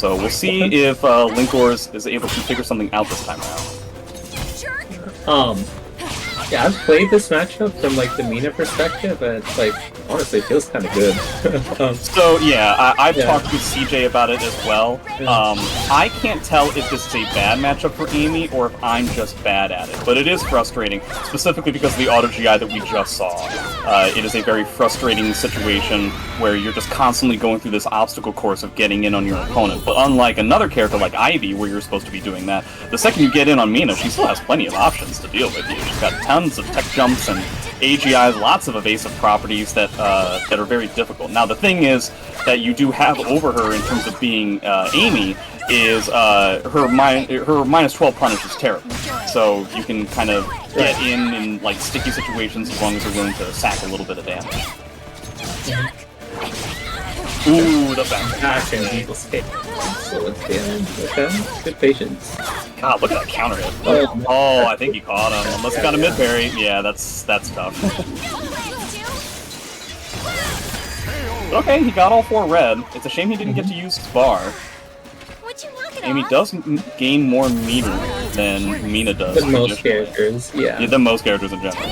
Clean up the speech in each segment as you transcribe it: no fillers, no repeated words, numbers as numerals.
So we'll see if Linkors is able to figure something out this time around. Yeah, I've played this matchup from like the Mina perspective, and it's like honestly it feels kind of good. So yeah, I've talked with CJ about it as well. I can't tell if this is a bad matchup for Amy or if I'm just bad at it, but it is frustrating, specifically because of the auto GI that we just saw. It is a very frustrating situation where you're just constantly going through this obstacle course of getting in on your opponent. But unlike another character like Ivy, where you're supposed to be doing that, the second you get in on Mina, she still has plenty of options to deal with you. She's got tons of tech jumps and AGIs, lots of evasive properties that that are very difficult. Now the thing is that you do have over her in terms of being Amy is her minus 12 punish is terrible. So you can kind of get in like sticky situations as long as you're willing to sack a little bit of damage. Ooh, the back action. So it's damage. Okay, good patience. God, look at that counter hit. Oh, I think he caught him. Unless he got a mid parry. Yeah, that's tough. Okay, he got all 4 red. It's a shame he didn't get to use his bar. Amy does gain more meter than Mina does. Than most characters, yeah. Than most characters in general.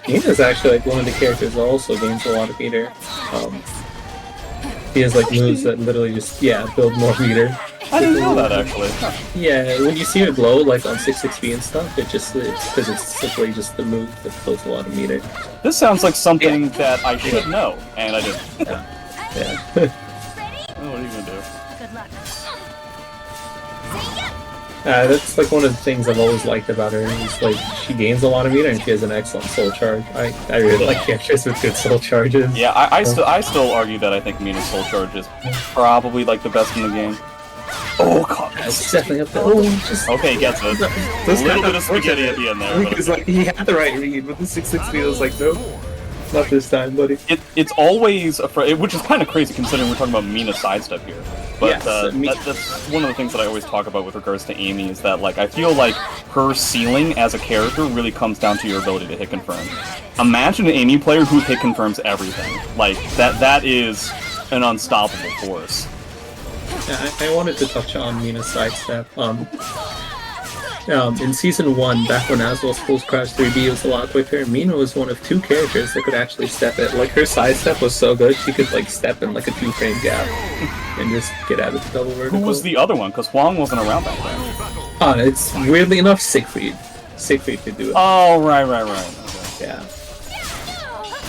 Mina's actually like one of the characters that also gains a lot of meter. He has like moves that literally just build more meter. I didn't know that actually. Yeah, when you see her glow like on 6xp and stuff, it's because it's simply just the move that builds a lot of meter. This sounds like something that I should know, and I didn't. Yeah. Oh, what are you gonna do? Good luck. That's like one of the things I've always liked about her. Is like she gains a lot of meter and she has an excellent soul charge. I really like characters with good soul charges. Yeah, I still argue that I think Mina's soul charge is probably like the best in the game. Oh god, it's definitely up there. Oh, okay, he gets it. A little bit of spaghetti at the end there. Because like he had the right read, but the 660 was like, nope, not this time, buddy. It's always which is kind of crazy considering we're talking about Mina's sidestep here. But that's one of the things that I always talk about with regards to Amy is that like I feel like her ceiling as a character really comes down to your ability to hit confirm. Imagine an Amy player who hit confirms everything. Like that is an unstoppable force. Yeah, I wanted to touch on Mina's sidestep. In Season 1, back when Aswell's Full Crash 3B was a lot quicker, Mina was one of 2 characters that could actually step it. Like, her sidestep was so good, she could, like, step in, like, a 2-frame gap and just get out of the double vertical. Who was the other one? Because Huang wasn't around back then. It's, weirdly enough, Siegfried. Siegfried could do it. Oh, right. Okay. Yeah.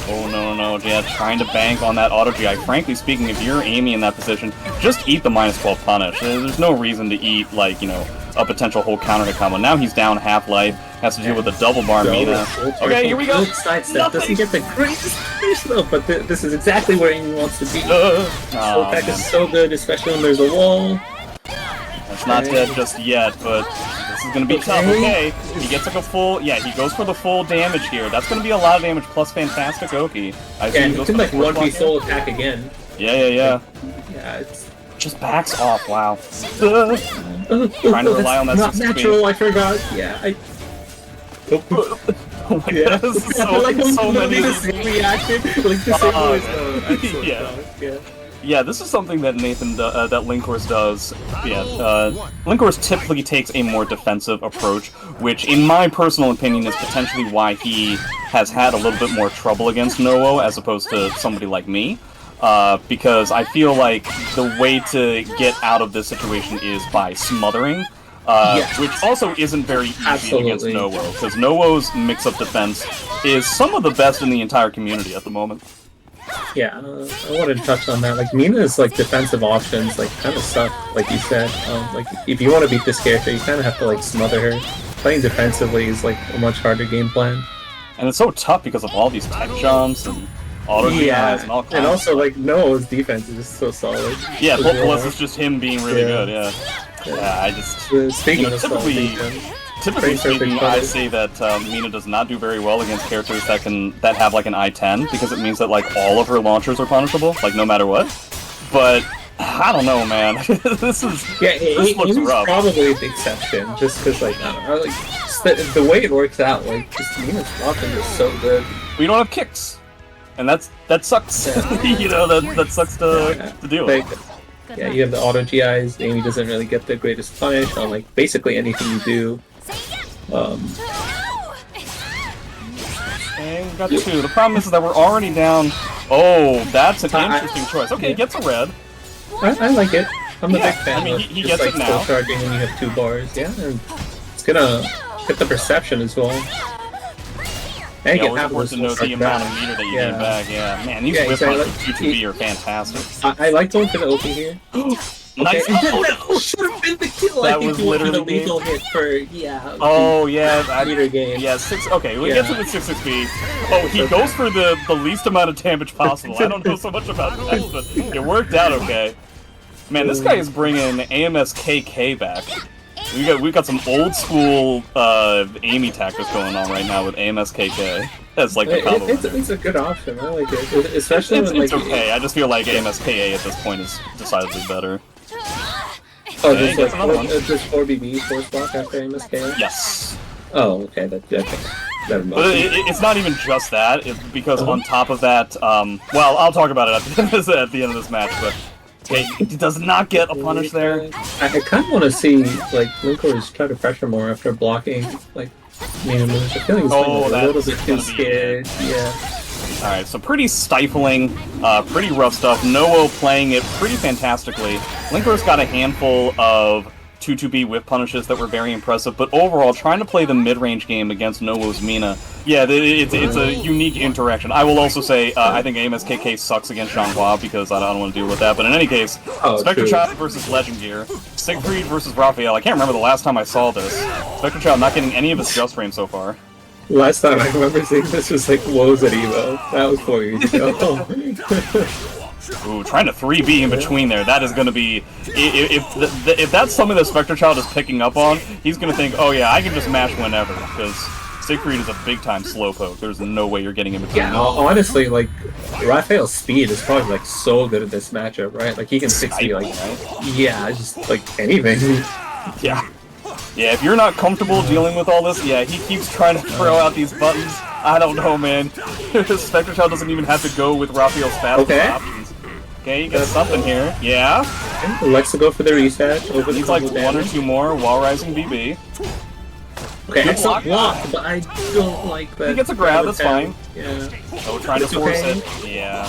Oh, no, yeah, trying to bank on that auto GI. Frankly speaking, if you're Amy in that position, just eat the minus 12 punish. There's no reason to eat, like, you know, a potential whole counter to combo. Now he's down half-life, has to deal with a double bar Mina. Okay, here we go! Sidestep doesn't get the greatest finish though, but this is exactly where Amy wants to be. Soul Pack is so good, especially when there's a wall. That's not dead just yet, but this is gonna be tough. Okay, he gets like a full, he goes for the full damage here. That's gonna be a lot of damage plus fantastic Oki. And he can like 1v soul attack again. Yeah, it's... Just backs off, wow. Trying to rely on that not natural, I forgot. Yeah, oh my god, this is so many the same reaction. Like the same voice. Yeah, this is something that that Linkors does. Linkors typically takes a more defensive approach, which, in my personal opinion, is potentially why he has had a little bit more trouble against Nowo as opposed to somebody like me. Because I feel like the way to get out of this situation is by smothering, which also isn't very easy against Nowo, because Nowo's mix-up defense is some of the best in the entire community at the moment. Yeah, I wanted to touch on that. Like, Mina's like defensive options like kind of suck, like you said. Like, if you want to beat this character, you kind of have to like smother her. Playing defensively is like a much harder game plan. And it's so tough because of all these tech jumps and auto GIs and all kinds. And also, like, Noah's defense is just so solid. Yeah, plus it's just him being really good, I just... Speaking of typically speaking, I say that Mina does not do very well against characters that have like an I-10, because it means that like all of her launchers are punishable, like no matter what. But I don't know, man. this looks rough. Probably the exception, just because like I don't know, like the way it works out, like just Mina's launchers are so good. We don't have kicks. And that sucks. You know, that sucks to deal with. Yeah, you have the auto GIs. Amy doesn't really get the greatest punish on like basically anything you do. And we got 2. The problem is that we're already down. Oh, that's an interesting choice. Okay, he gets a red. I like it. I'm a big fan. I mean, of he just, gets like, it now. full charging when you have 2 bars. Yeah, and it's gonna hit the perception as well. And Yeah, we're forced to know the amount of meter that you gain back. Yeah, man, these whip punches with 2-2B are fantastic. I like going for the OP here. Nice. Okay. That should have been the kill. That I think was you went for literally the lethal hit for Oh yeah, meter game. Yeah, 6. Okay, we get to the 6-6B. Oh, he goes for the least amount of damage possible. I don't know so much about that, but it worked out okay. Man, this guy is bringing AMSKK back. We got some old school Amy tactics going on right now with AMSKK. That's like the combo. It's a good option. I like it, especially when, it's like, okay. I just feel like AMSKA at this point is decidedly better. Oh, Okay, there's another one. 4BB force block after AMSK. Yes. Oh, okay. That never mind. But it's not even just that. It's because on top of that, well, I'll talk about it at the end of this match. But he does not get a punish there. I kind of want to see like Linkors try to pressure more after blocking like moves. I feel like he's a little bit too scared. Yeah. Alright, so pretty stifling, pretty rough stuff. Noah playing it pretty fantastically. Linker's got a handful of 2-2B whip punishes that were very impressive, but overall, trying to play the mid-range game against Noah's Mina, yeah, it's a unique interaction. I will also say, I think AMSKK sucks against Xianghua because I don't want to deal with that, but in any case, Spectrechild versus Legend Gear, Siegfried versus Raphael. I can't remember the last time I saw this. Spectrechild not getting any of his just frame so far. Last time I remember seeing this was like woes at Evo. That was 4 years ago. Ooh, trying to 3B in between there. That is going to be... If that's something that Spectrechild is picking up on, he's going to think, oh yeah, I can just mash whenever, because Siegfried is a big-time slowpoke. There's no way you're getting in between. Yeah, honestly, like, Raphael's speed is probably, like, so good at this matchup, right? Like, he can 60, like... Yeah, just, like, anything. Yeah. Yeah, if you're not comfortable dealing with all this, yeah, he keeps trying to throw out these buttons. I don't know, man. Spectrechild doesn't even have to go with Raphael's fast options. Okay, you got something here. Yeah. Okay. Likes to go for the reset. He's like 1 or 2 more while rising BB. Okay, excellent block, but I don't like that. He gets a grab, that's fine. Yeah. Oh, trying to force it. Yeah.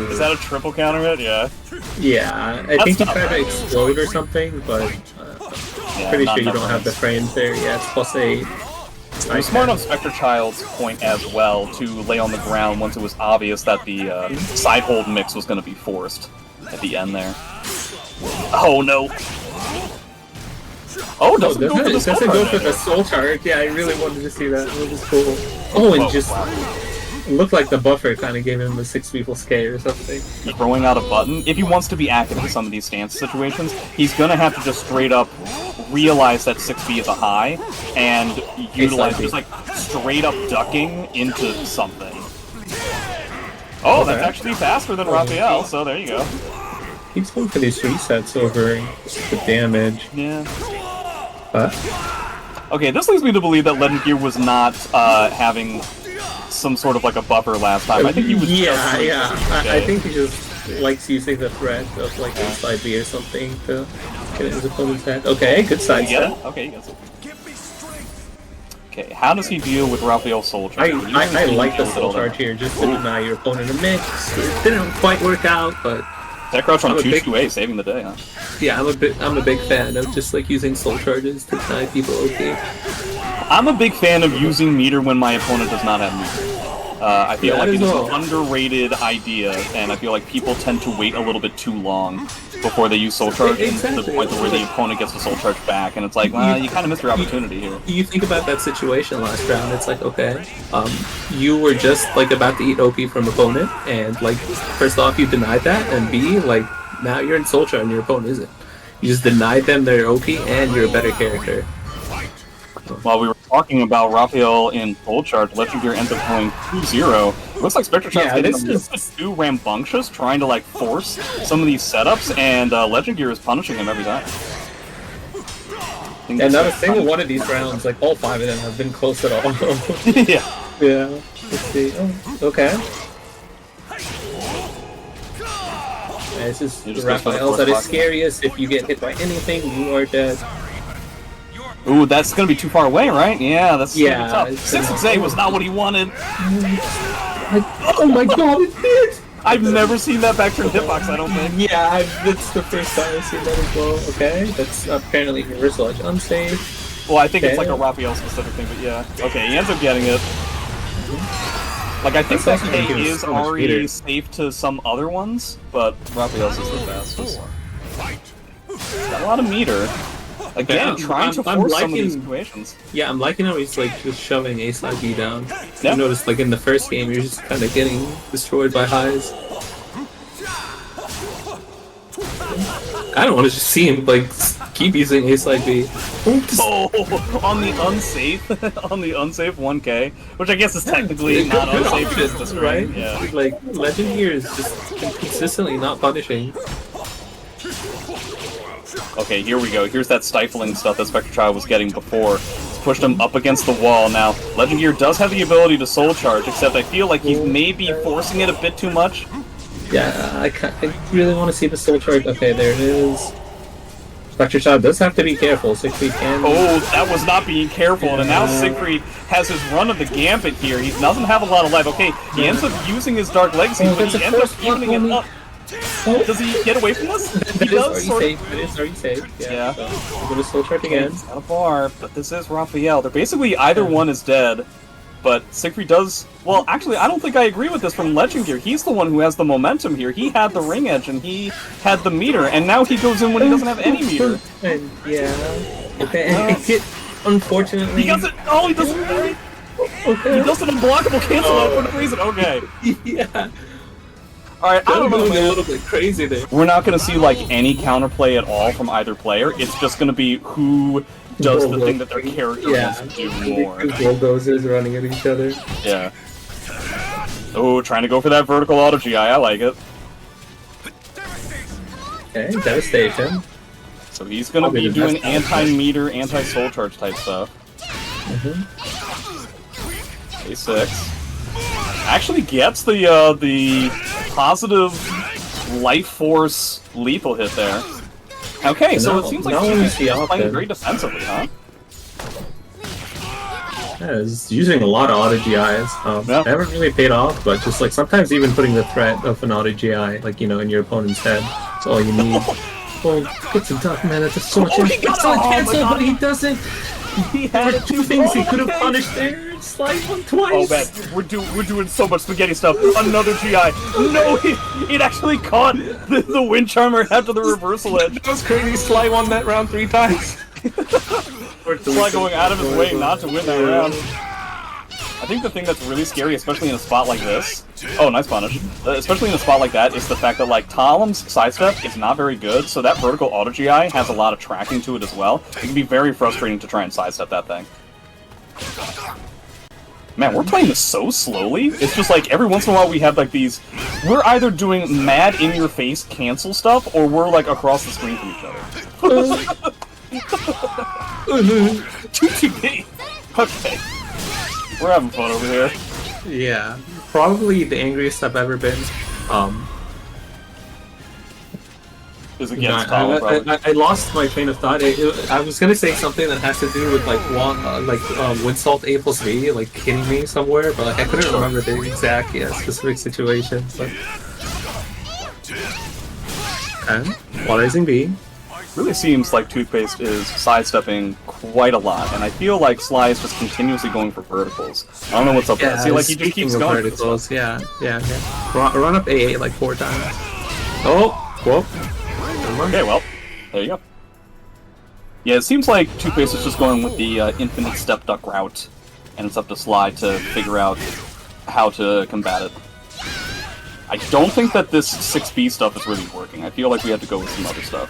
Is that a triple counter hit? Yeah. Yeah, I think he tried to explode or something, but pretty sure you don't have the frames there. Yeah, it's +8. It was smart on Spectrechild's point as well to lay on the ground once it was obvious that the side hold mix was going to be forced at the end there. Oh no! Oh, doesn't go for the soul charge. Yeah, I really wanted to see that. It was cool. Oh, and just looked like the buffer kind of gave him a 6 people scare or something. Throwing out a button. If he wants to be active in some of these stance situations, he's going to have to just straight up realize that 6B is a high and utilize just like straight up ducking into something. Oh, that's actually faster than Raphael, so there you go. He's going for these resets over the damage. Yeah. Okay, this leads me to believe that Legend Gear was not having some sort of like a buffer last time. I think he was I think he just likes using the threat of like inside B or something to get his opponent's head. Okay, good side step. Okay, he gets it. Okay, how does he deal with Raphael's soul charge? I like the soul charge here just to deny your opponent a mix. It didn't quite work out, but that crouch on 2-2A saving the day, huh? Yeah, I'm a big fan of just like using soul charges to deny people OP. I'm a big fan of using meter when my opponent does not have meter. I feel like it is an underrated idea, and I feel like people tend to wait a little bit too long before they use soul charge to the point where the opponent gets the soul charge back, and it's like, well, you kind of missed your opportunity here. You think about that situation last round, it's like, okay, you were just like about to eat OP from opponent, and like, first off, you denied that, and B, like, now you're in soul charge and your opponent isn't. You just denied them their OP, and you're a better character. While we were talking about Raphael in full charge, Legend Gear ends up going 2-0. Looks like Spectrechild's getting a little bit too rambunctious, trying to like force some of these setups, and Legend Gear is punishing him every time. And not a single one of these rounds, like all 5 of them, have been close at all. Yeah. Yeah. Let's see. Oh, okay. it's just You just go for the Raphael's at force his block. scariest. If you get hit by anything, you are dead. Ooh, that's gonna be too far away, right? Yeah, that's gonna be Yeah, tough. it's 668 was not what he wanted. Oh my god, it did! I've never seen that back turn hitbox, I don't think. Yeah, that's the first time I've seen that as well. Okay, that's apparently reversal edge unsafe. Well, I think it's like Okay. a Raphael specific thing, but yeah. Okay, he ends up getting it. Like, I think That's that actually K making is so much already better. safe to some other ones, but Raphael's is the fastest. Got a lot of meter. Again, trying to I'm force some of these liking- situations. Yeah, I'm liking how he's like just shoving A side B down. Yeah. You notice like in the first game you're just kind of getting destroyed by highs. I don't want to just see him like keep using A side B. Oh, on the unsafe, on the unsafe 1K, which I guess is technically not unsafe because it's the right? right? Yeah. Like Legend here is just consistently not punishing. Okay, here we go. Here's that stifling stuff that Spectrechild was getting before. It's pushed him up against the wall. Now, Legend Gear does have the ability to soul charge, except I feel like he's maybe forcing it a bit too much. Yeah, I really want to see the soul charge. Okay, there it is. Spectrechild does have to be careful. Siegfried can. Oh, that was not being careful, and now Siegfried has his run of the gambit here. He doesn't have a lot of life. Okay, he ends up using his Dark Legacy, Oh, but that's he a ends up first one evening it only. up. Oh. Does he get away from this? He That is does, already sort of. safe. It is already safe. Yeah. Yeah. So we're gonna soul charge again. It's not a bar, but this is Raphael. They're basically either one is dead, but Siegfried does... Well, actually, I don't think I agree with this from Legend Gear. He's the one who has the momentum here. He had the ring edge, and he had the meter, and now he goes in when he doesn't have any meter. And yeah. Okay, and it, unfortunately. He doesn't... Oh, he doesn't... Okay. He does an unblockable cancel out for no reason. Okay. Yeah. Alright, I don't know, going a man. little bit crazy there. We're not going to see, like, any counterplay at all from either player. It's just going to be who does the thing that their character wants to do more. Two bulldozers running at each other. Yeah. Oh, trying to go for that vertical auto GI. I like it. Okay, devastation. So he's going to be doing anti-meter, anti-soul charge type stuff. A6. Actually gets the positive life force lethal hit there. Okay, so it seems like he's playing very defensively, huh? Yeah, he's using a lot of auto GIs. Yeah. They haven't really paid off, but just like sometimes even putting the threat of an auto GI, like you know, in your opponent's head, that's all you need. Oh, get some tough man. That's so much. he got so it! Oh my cancel, God. but he doesn't. He There had were it two things he could have punished there. Slide one Oh twice. man, we're doing so much spaghetti stuff. Another GI. No, it actually caught the wind charmer after the reversal edge. That was crazy. Sly won that round 3 times. Sly going out of his way not to win that round. I think the thing that's really scary, especially in a spot like this... Oh, nice punish. Especially in a spot like that, is the fact that, like, Talem's sidestep is not very good, so that vertical auto GI has a lot of tracking to it as well. It can be very frustrating to try and sidestep that thing. Man, we're playing this so slowly. It's just like, every once in a while we have, like, these... We're either doing mad in-your-face cancel stuff, or we're, like, across the screen from each other. 2TP! Okay. We're having fun over here. Yeah, probably the angriest I've ever been. Is against Talem, probably. I lost my train of thought. I was gonna say something that has to do with like Windsalt A plus V, like hitting me somewhere, but like I couldn't remember the exact specific situation. But... Okay, Polarizing B. Really seems like Toothpaste is sidestepping quite a lot, and I feel like Sly is just continuously going for verticals. I don't know what's up there. I feel like he just keeps going. Verticals, yeah. Run up AA like 4 times. Oh, whoop. Okay, well, there you go. Yeah, it seems like Toothpaste is just going with the infinite step duck route, and it's up to Sly to figure out how to combat it. I don't think that this 6B stuff is really working. I feel like we have to go with some other stuff.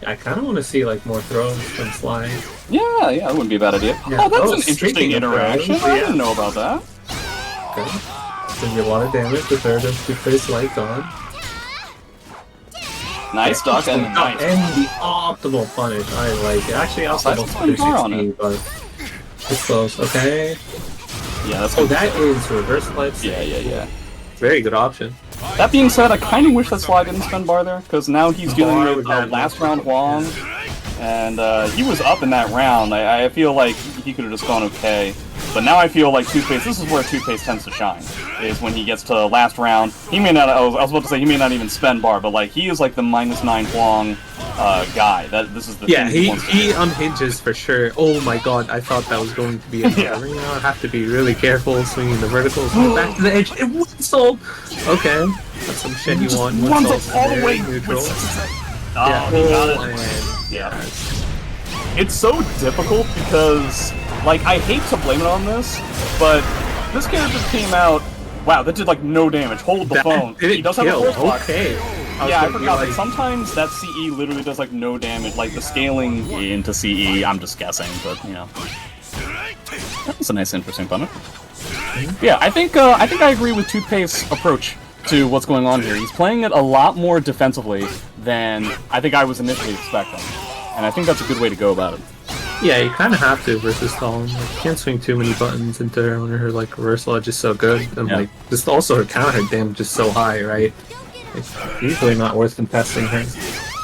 I kind of want to see like more throws from Sly. Yeah, that wouldn't be a bad idea. Yeah. Oh, that's Oh, an interesting speaking of interaction. throws, I yeah. didn't know about that. Okay. It's gonna be a lot of damage. The third of Toothpaste light on. Nice duck and nice. And the optimal punish. I like it. Actually, I'll That's settle pretty for far on 60, it. but it's close. Okay. Yeah, that's Oh, good. that is reverse light. Yeah. Very good option. That being said, I kind of wish that Sly didn't spend bar there, because now he's dealing with last round Huang, and he was up in that round. I feel like he could have just gone okay. But now I feel like Toothpaste, this is where Toothpaste tends to shine, is when he gets to last round. He may not, I was about to say, he may not even spend bar, but like, he is like the -9 Huang guy. This is the yeah, thing he unhinges for sure. Oh my god, I thought that was going to be a arena. I have to be really careful swinging the verticals back to the edge. It one soul! Okay, that's some shit you want. One soul all the way neutral. Oh, he got it. Yeah. It's so difficult because, like, I hate to blame it on this, but this character came out. Wow, that did like no damage. Hold the phone. He does have a force block. Okay. Yeah, I forgot that sometimes that CE literally does like no damage. Like the scaling into CE, I'm just guessing, but you know, that was a nice, interesting punish. Yeah, I think I agree with Toothpaste's approach to what's going on here. He's playing it a lot more defensively than I think I was initially expecting. And I think that's a good way to go about it. Yeah, you kind of have to versus Stalin. Like, you can't swing too many buttons into her when her like reversal edge is so good, and like just also her counter damage is so high, right? It's usually not worth contesting her.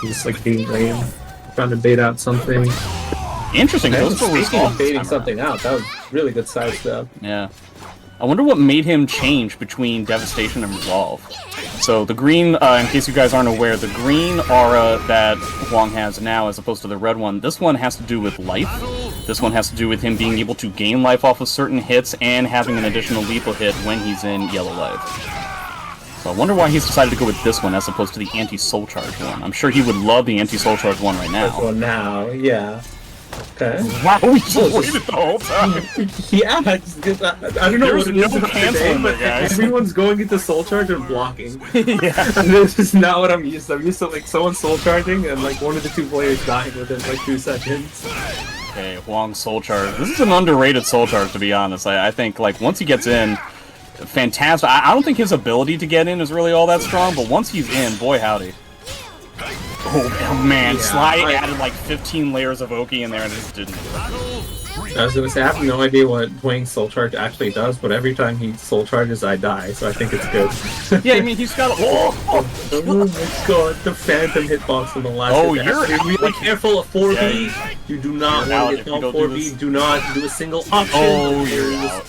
Just like being lame, trying to bait out something. Interesting. Speaking of baiting something out, that was really good side stuff. Yeah. I wonder what made him change between Devastation and Resolve. So the green, in case you guys aren't aware, the green aura that Huang has now as opposed to the red one, this one has to do with life. This one has to do with him being able to gain life off of certain hits and having an additional lethal hit when he's in yellow life. So I wonder why he's decided to go with this one as opposed to the anti-soul charge one. I'm sure he would love the anti-soul charge one right now. This one now, yeah. Okay. Wow, we just waited the whole time. Yeah, I don't know what it is today, but everyone's going into soul charge and blocking. Yeah. This is not what I'm used to. I'm used to like someone soul charging and like one of the two players dying within like 2 seconds. Okay, Huang soul charge. This is an underrated soul charge, to be honest. I think like once he gets in, fantastic. I don't think his ability to get in is really all that strong, but once he's in, boy howdy. Oh man, yeah, Sly added like 15 layers of Oki in there and it just didn't do it. I was gonna say, I have no idea what Huang's soul charge actually does, but every time he soul charges, I die, so I think it's good. Yeah, I mean, he's got a... Oh my god, the phantom hitbox in the last hit. You're really careful of 4B. Yeah. You do not want to get called 4B. Do not do a single option. Oh, you're out.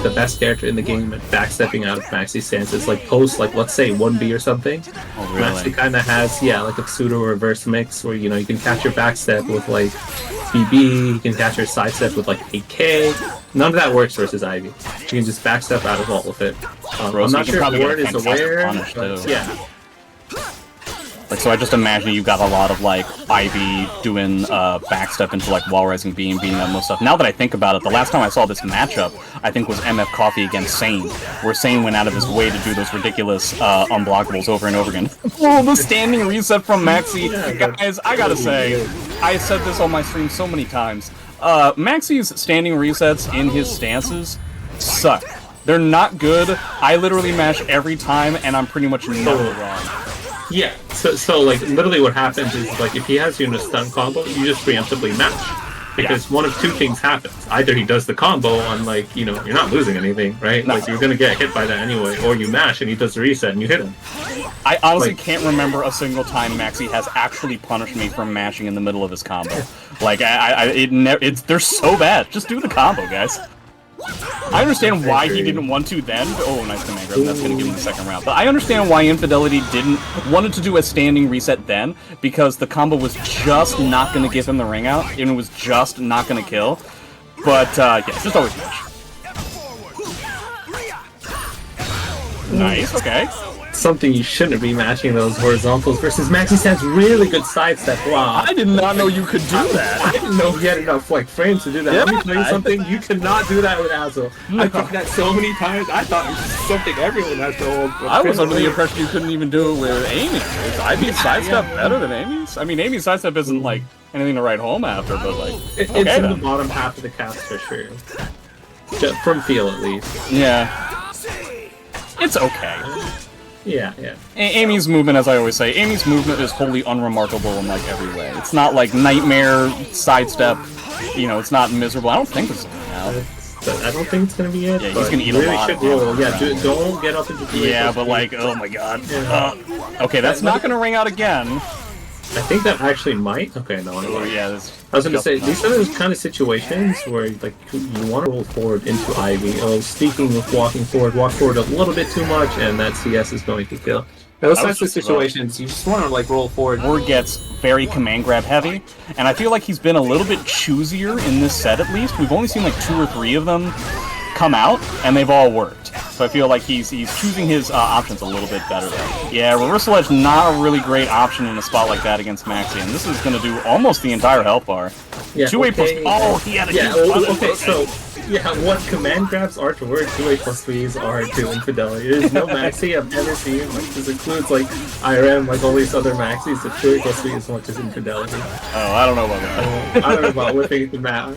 The best character in the game at backstepping out of Maxi's stances, like post, like let's say 1B or something. Oh, really? Maxi kind of has, yeah, like a pseudo reverse mix where you know you can catch your backstep with like BB, you can catch your sidestep with like 8K. None of that works versus Ivy. You can just backstep out of all of it. I'm not sure if Ward is aware, but yeah. Like, so I just imagine you've got a lot of, like, Ivy doing backstep into, like, Wall Rising Beam, beating up most stuff. Now that I think about it, the last time I saw this matchup, I think was MF Coffee against Sane, where Sane went out of his way to do those ridiculous unblockables over and over again. Oh, the standing reset from Maxi. Guys, I gotta say, I said this on my stream so many times. Maxi's standing resets in his stances suck. They're not good. I literally mash every time, and I'm pretty much never wrong. Yeah, so like literally what happens is like if he has you in a stun combo, you just preemptively match. Because one of two things happens. Either he does the combo on like, you know, you're not losing anything, right? No. Like you're gonna get hit by that anyway, or you mash and he does the reset and you hit him. I honestly can't remember a single time Maxi has actually punished me from mashing in the middle of his combo. Like they're so bad. Just do the combo, guys. I understand why he didn't want to then. Oh, nice command grab. That's going to give him the second round. But I understand why Infidelity wanted to do a standing reset then, because the combo was just not going to give him the ring out, and it was just not going to kill. But, yeah, just always match. Nice, okay. Something you shouldn't be matching those horizontals versus Maxi stands really good sidestep. Wow. I did not know you could do that. I didn't know he had enough like frames to do that. Yeah, let me tell you something, you cannot do that with Azo. No. I took that so many times, I thought it was something everyone had to hold. I was under the impression you couldn't even do it with Amy. I mean, sidestep better than Amy's? I mean, Amy's sidestep isn't like anything to write home after, but like... It's in the bottom half of the cast for sure. Just from feel at least. Yeah. It's okay. Yeah, yeah. Amy's movement, as I always say, Amy's movement is wholly unremarkable in, like, every way. It's not, like, nightmare, sidestep, you know, it's not miserable. I don't think it's now. but I don't think it's gonna be it. Yeah, he's gonna eat a lot. Should roll. Yeah, don't get up into 2A+B. Yeah, but like, oh my god. Okay, that's not gonna ring out again. I think that actually might. Okay, no. Oh, yeah, I was gonna say these are those kind of situations where like you want to roll forward into Ivy. Sneaking with walking forward, walk forward a little bit too much, and that CS is going to kill. Those types of situations, you just want to like roll forward. Or gets very command grab heavy, and I feel like he's been a little bit choosier in this set at least. We've only seen like 2 or 3 of them come out, and they've all worked. So I feel like he's choosing his options a little bit better there. Yeah, reversal edge not a really great option in a spot like that against Maxi, and this is going to do almost the entire health bar. Yeah, 2A plus. Oh, he had a huge okay, so yeah, what command grabs are to word 2A+Bs are to Infidelity. There's no Maxi I've ever seen. Like this includes like IRM, like all these other Maxis. The 2A+B as much as Infidelity. Oh, I don't know about that. I don't know about whipping the map.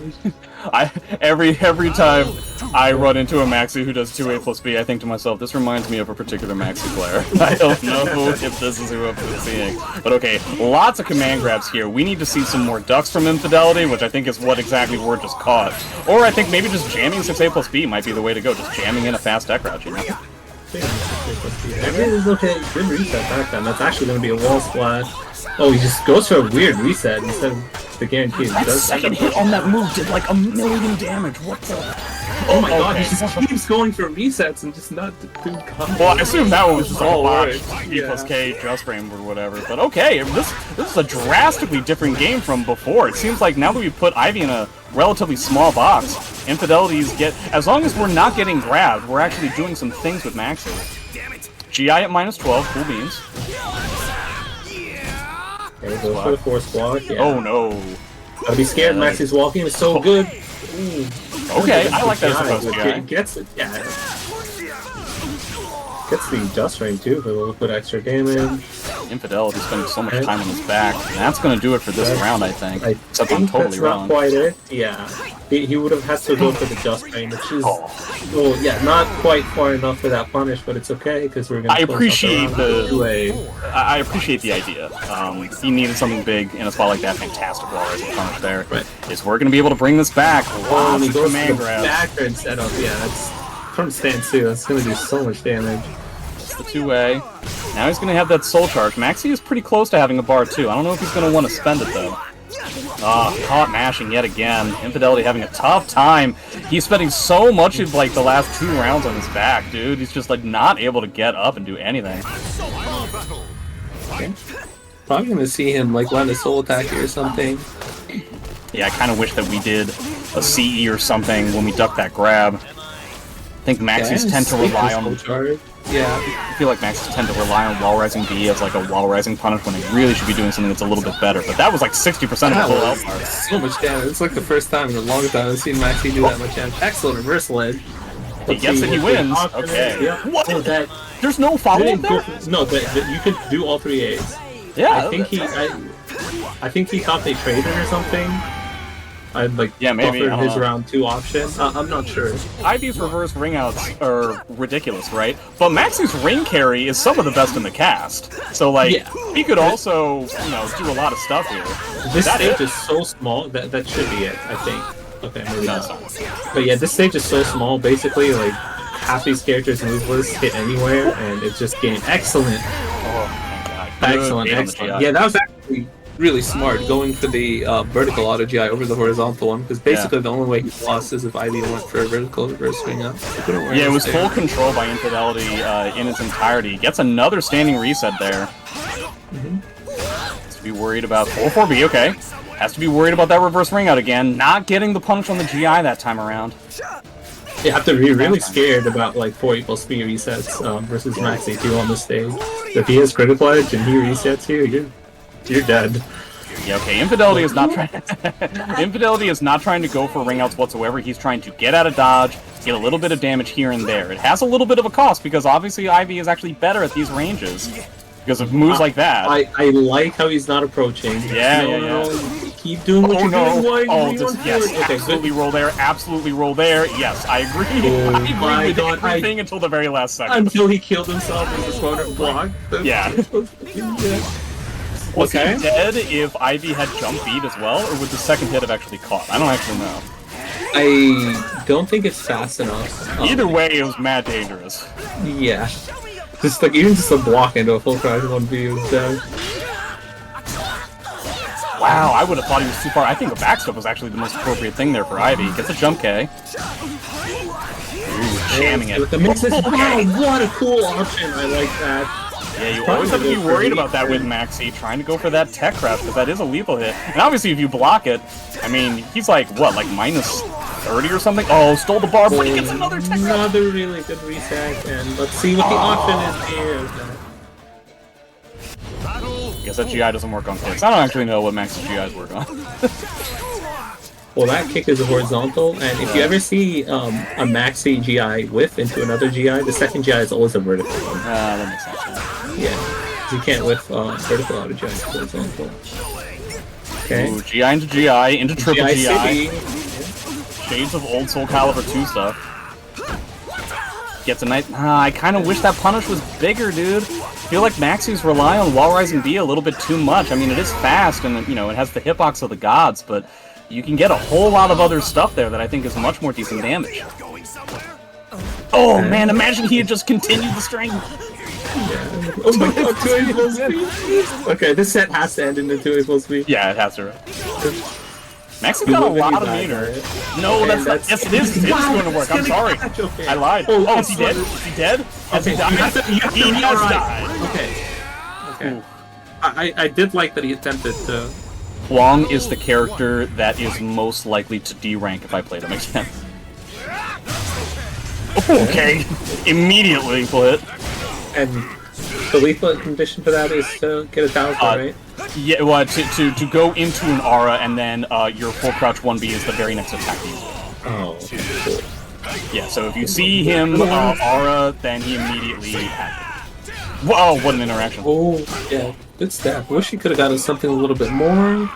Every time I run into a Maxi who does 2A+B, I think to myself, this reminds me of a particular Maxi player. I don't know if this is who I've been seeing. But okay, lots of command grabs here. We need to see some more ducks from Infidelity, which I think is what exactly we're just caught. Or I think maybe just jamming 6A+B might be the way to go, just jamming in a fast deck route, you know? Okay, good reset that time. That's actually going to be a wall splash. Oh, he just goes for a weird reset instead of the guarantee. That second hit on that move did like 1,000,000 damage. What the? Oh my god, he just keeps going for resets and just not doing combos. Well, I assume that one was just all botched. E+K, just frame or whatever. But okay, this is a drastically different game from before. It seems like now that we put Ivy in a relatively small box, Infidelities get, as long as we're not getting grabbed, we're actually doing some things with Maxi. GI at -12, cool beans. Okay, go for the force block. Yeah. Oh no. I'd be scared. Maxi's walking is so good. Ooh. Okay, I like that as opposed to gets it. Yeah. Gets the dust ring too for a little bit extra damage. Infidelity spending so much time on his back. And that's going to do it for this round, I think. Except I'm totally that's wrong. Not quite it. Yeah. He would have had to go for the dust ring, which is well, yeah, not quite far enough for that punish, but it's okay because we're going to. I appreciate the idea. He needed something big in a spot like that. Fantastic wall rising punish there. Right. Is we're going to be able to bring this back. Lots of command grabs. Back instead of that's from stance too. That's going to do so much damage. The 2A. Now he's going to have that soul charge. Maxi is pretty close to having a bar too. I don't know if he's going to want to spend it though. Caught mashing yet again. Infidelity having a tough time. He's spending so much of like the last 2 rounds on his back, dude. He's just like not able to get up and do anything. Okay. Probably going to see him like land a soul attack or something. Yeah, I kind of wish that we did a CE or something when we ducked that grab. I think Maxis tend to rely on. Yeah. I feel like Maxis tend to rely on wall rising B as like a wall rising punish when they really should be doing something that's a little bit better. But that was like 60% of the full health bar. So much damage. It's like the first time in a long time I've seen Maxi do that much damage. Excellent reversal edge. He gets it, he wins. Okay. Yeah. What? There's no follow-up there? No, but you can do all 3 A's. Yeah. I think he thought they traded or something. I'd like maybe his round 2 option. I'm not sure. Ivy's reverse ringouts are ridiculous, right? But Maxi's ring carry is some of the best in the cast. So like he could also, you know, do a lot of stuff here. This stage is so small that should be it, I think. Okay, maybe not. But yeah, this stage is so small. Basically, like half these characters' moveless hit anywhere, and it's just game excellent. Oh my god! Excellent. Yeah, that was actually really smart, going for the vertical auto GI over the horizontal one, because basically the only way he lost is if Ivy went for a vertical reverse swing up. Yeah, it was full control by Infidelity in its entirety. Gets another standing reset there. Has to be worried about 4-4B, okay. Has to be worried about that reverse ring out again. Not getting the punish on the GI that time around. You have to be really scared about like 4-B resets versus Maxi too on the stage. If he has critical edge and he resets you, you're dead. Yeah, okay. Infidelity is not trying. Infidelity is not trying to go for ring outs whatsoever. He's trying to get out of dodge, get a little bit of damage here and there. It has a little bit of a cost because obviously Ivy is actually better at these ranges because of moves like that. I like how he's not approaching. Yeah. Keep doing what you're doing. Absolutely roll there. Absolutely roll there. Yes, I agree. I agree with everything until the very last second. Until he killed himself with the smart block. Yeah. Was he dead if Ivy had jump beat as well, or would the second hit have actually caught? I don't actually know. I don't think it's fast enough. Either way, it was mad dangerous. Yeah. Just like, even just a block into a full crouch 1B is dead. Wow, I would have thought he was too far. I think a backstep was actually the most appropriate thing there for Ivy. Gets a jump K. Ooh, jamming it. The mix is, wow, what a cool option. I like that. Yeah, you always have to be worried about that with Maxi, trying to go for that tech crash, because that is a lethal hit. And obviously, if you block it, I mean, he's like, what, like minus 30 or something? Oh, stole the bar, but he gets another tech crash. Another really good reset, and let's see what the option is here. Guess that GI doesn't work on kicks. I don't actually know what Max's GIs work on. Well, that kick is a horizontal, and if you ever see a Maxi GI whiff into another GI, the second GI is always a vertical one. That makes sense. Yeah, because you can't whiff vertical out of GI, for example. Okay. Ooh, GI into GI, into triple GI. City. Shades of old Soul Calibur 2 stuff. Gets a nice... I kind of wish that punish was bigger, dude. I feel like Maxi's rely on wall rising B a little bit too much. I mean, it is fast, and, you know, it has the hitbox of the gods, but you can get a whole lot of other stuff there that I think is much more decent damage. Oh, man, imagine he had just continued the string. Yeah. Oh my god, 2A full speed! Okay, this set has to end in the 2A full speed. Yeah, it has to. Maxi's got a lot of meter. No, that's not. Yes, it is. It's going to work. I'm sorry. I lied. Oh, is he dead? Is he dead? Has he died? He has died. Okay. Okay. I did like that he attempted to... Huang is the character that is most likely to D-rank if I played him again. Okay. Immediately lethal hit. And the lethal condition for that is to get a 1,000, right? Yeah, well, to go into an aura and then your full crouch 1B is the very next attack. Oh, cool. Yeah, so if you see him aura, then he immediately attacks. Whoa, what an interaction. Oh, yeah, good stab. Wish he could have gotten something a little bit more.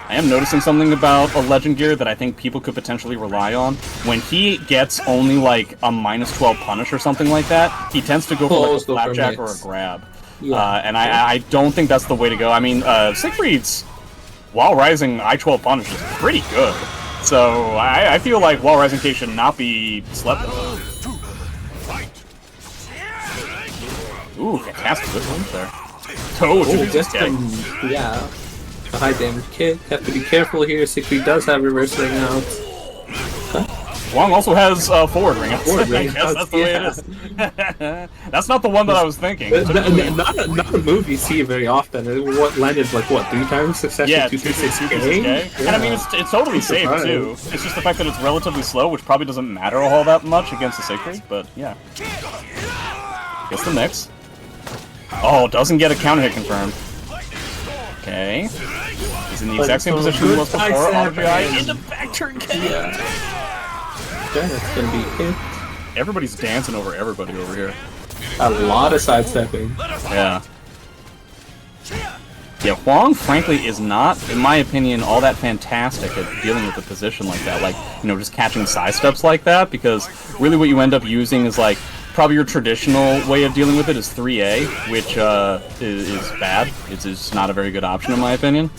I am noticing something about a Legend Gear that I think people could potentially rely on. When he gets only like a -12 punish or something like that, he tends to go for like a flapjack or a grab. Yeah. And I don't think that's the way to go. I mean, Siegfried's While Rising I-12 punish is pretty good. So I feel like While Rising K should not be slept on. Ooh, fantastic good ones there. Oh, just yeah. A high damage kick. Have to be careful here. Siegfried does have reverse ring out. Huang also has forward ring out. Forward ring out. That's the way it is. That's not the one that I was thinking. Not a move you see very often. What landed like what 3 times succession? Yeah, 236K. Yeah. And I mean it's totally safe too. It's just the fact that it's relatively slow, which probably doesn't matter all that much against the Siegfried. But yeah, gets the mix. Oh, doesn't get a counter hit confirmed. Okay. He's in the exact same position he was before. RGI into back turn K. Yeah. Okay, that's gonna be it. Everybody's dancing over everybody over here. A lot of sidestepping. Yeah. Yeah, Huang, frankly, is not, in my opinion, all that fantastic at dealing with a position like that. Like, you know, just catching sidesteps like that, because really what you end up using is, like, probably your traditional way of dealing with it is 3A, which is bad. It's just not a very good option, in my opinion.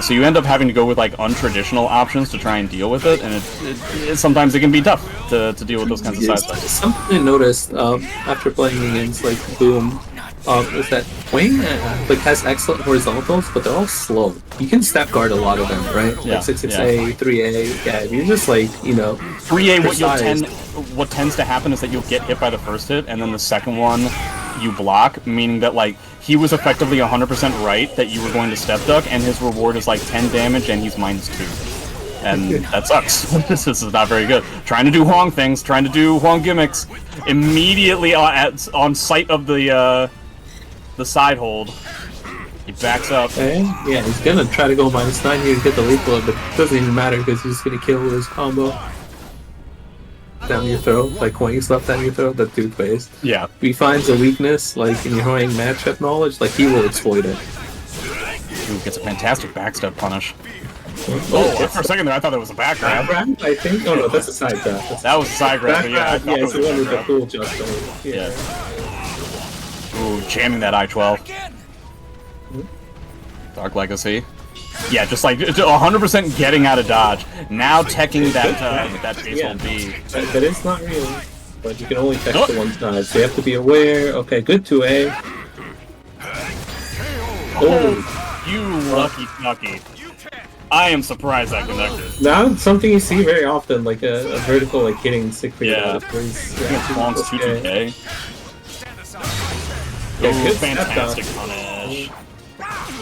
So you end up having to go with, like, untraditional options to try and deal with it, and sometimes it can be tough to deal with those kinds of sidesteps. Something I noticed after playing against, like, Boom, is that Huang like has excellent horizontals, but they're all slow. You can step guard a lot of them, right? Yeah, like 6-6A, 3A. Yeah, if you're just like, you know, 3A. What tends to happen is that you'll get hit by the first hit, and then the second one you block, meaning that like he was effectively 100% right that you were going to step duck, and his reward is like 10 damage, and he's -2. And that sucks. This is not very good. Trying to do Huang things, trying to do Huang gimmicks, immediately on sight of the side hold, he backs up. Okay. Yeah, he's gonna try to go -9 here to get the lethal, but it doesn't even matter because he's gonna kill with his combo. Down your throat, like when you slap down your throat, that dude based. Yeah. If he finds a weakness, like in your Huang matchup knowledge, like he will exploit it. Ooh, gets a fantastic backstep punish. Oh, for a second there, I thought that was a back grab. I think. Oh no, that's a side grab. That was a side grab, but yeah, I thought it was the one a with the grab. cool just. Yeah. Ooh, jamming that I-12. Dark Legacy. Yeah, just like 100% getting out of dodge. Now teching that base hold B. That is not real, but you can only tech to one side, so you have to be aware. Okay, good 2A. Oh, you lucky ducky. I am surprised that connected. Now, something you see very often, like a vertical like hitting Siegfried. Yeah. Huang's 2-2K. Yeah, Ooh, good fantastic punish.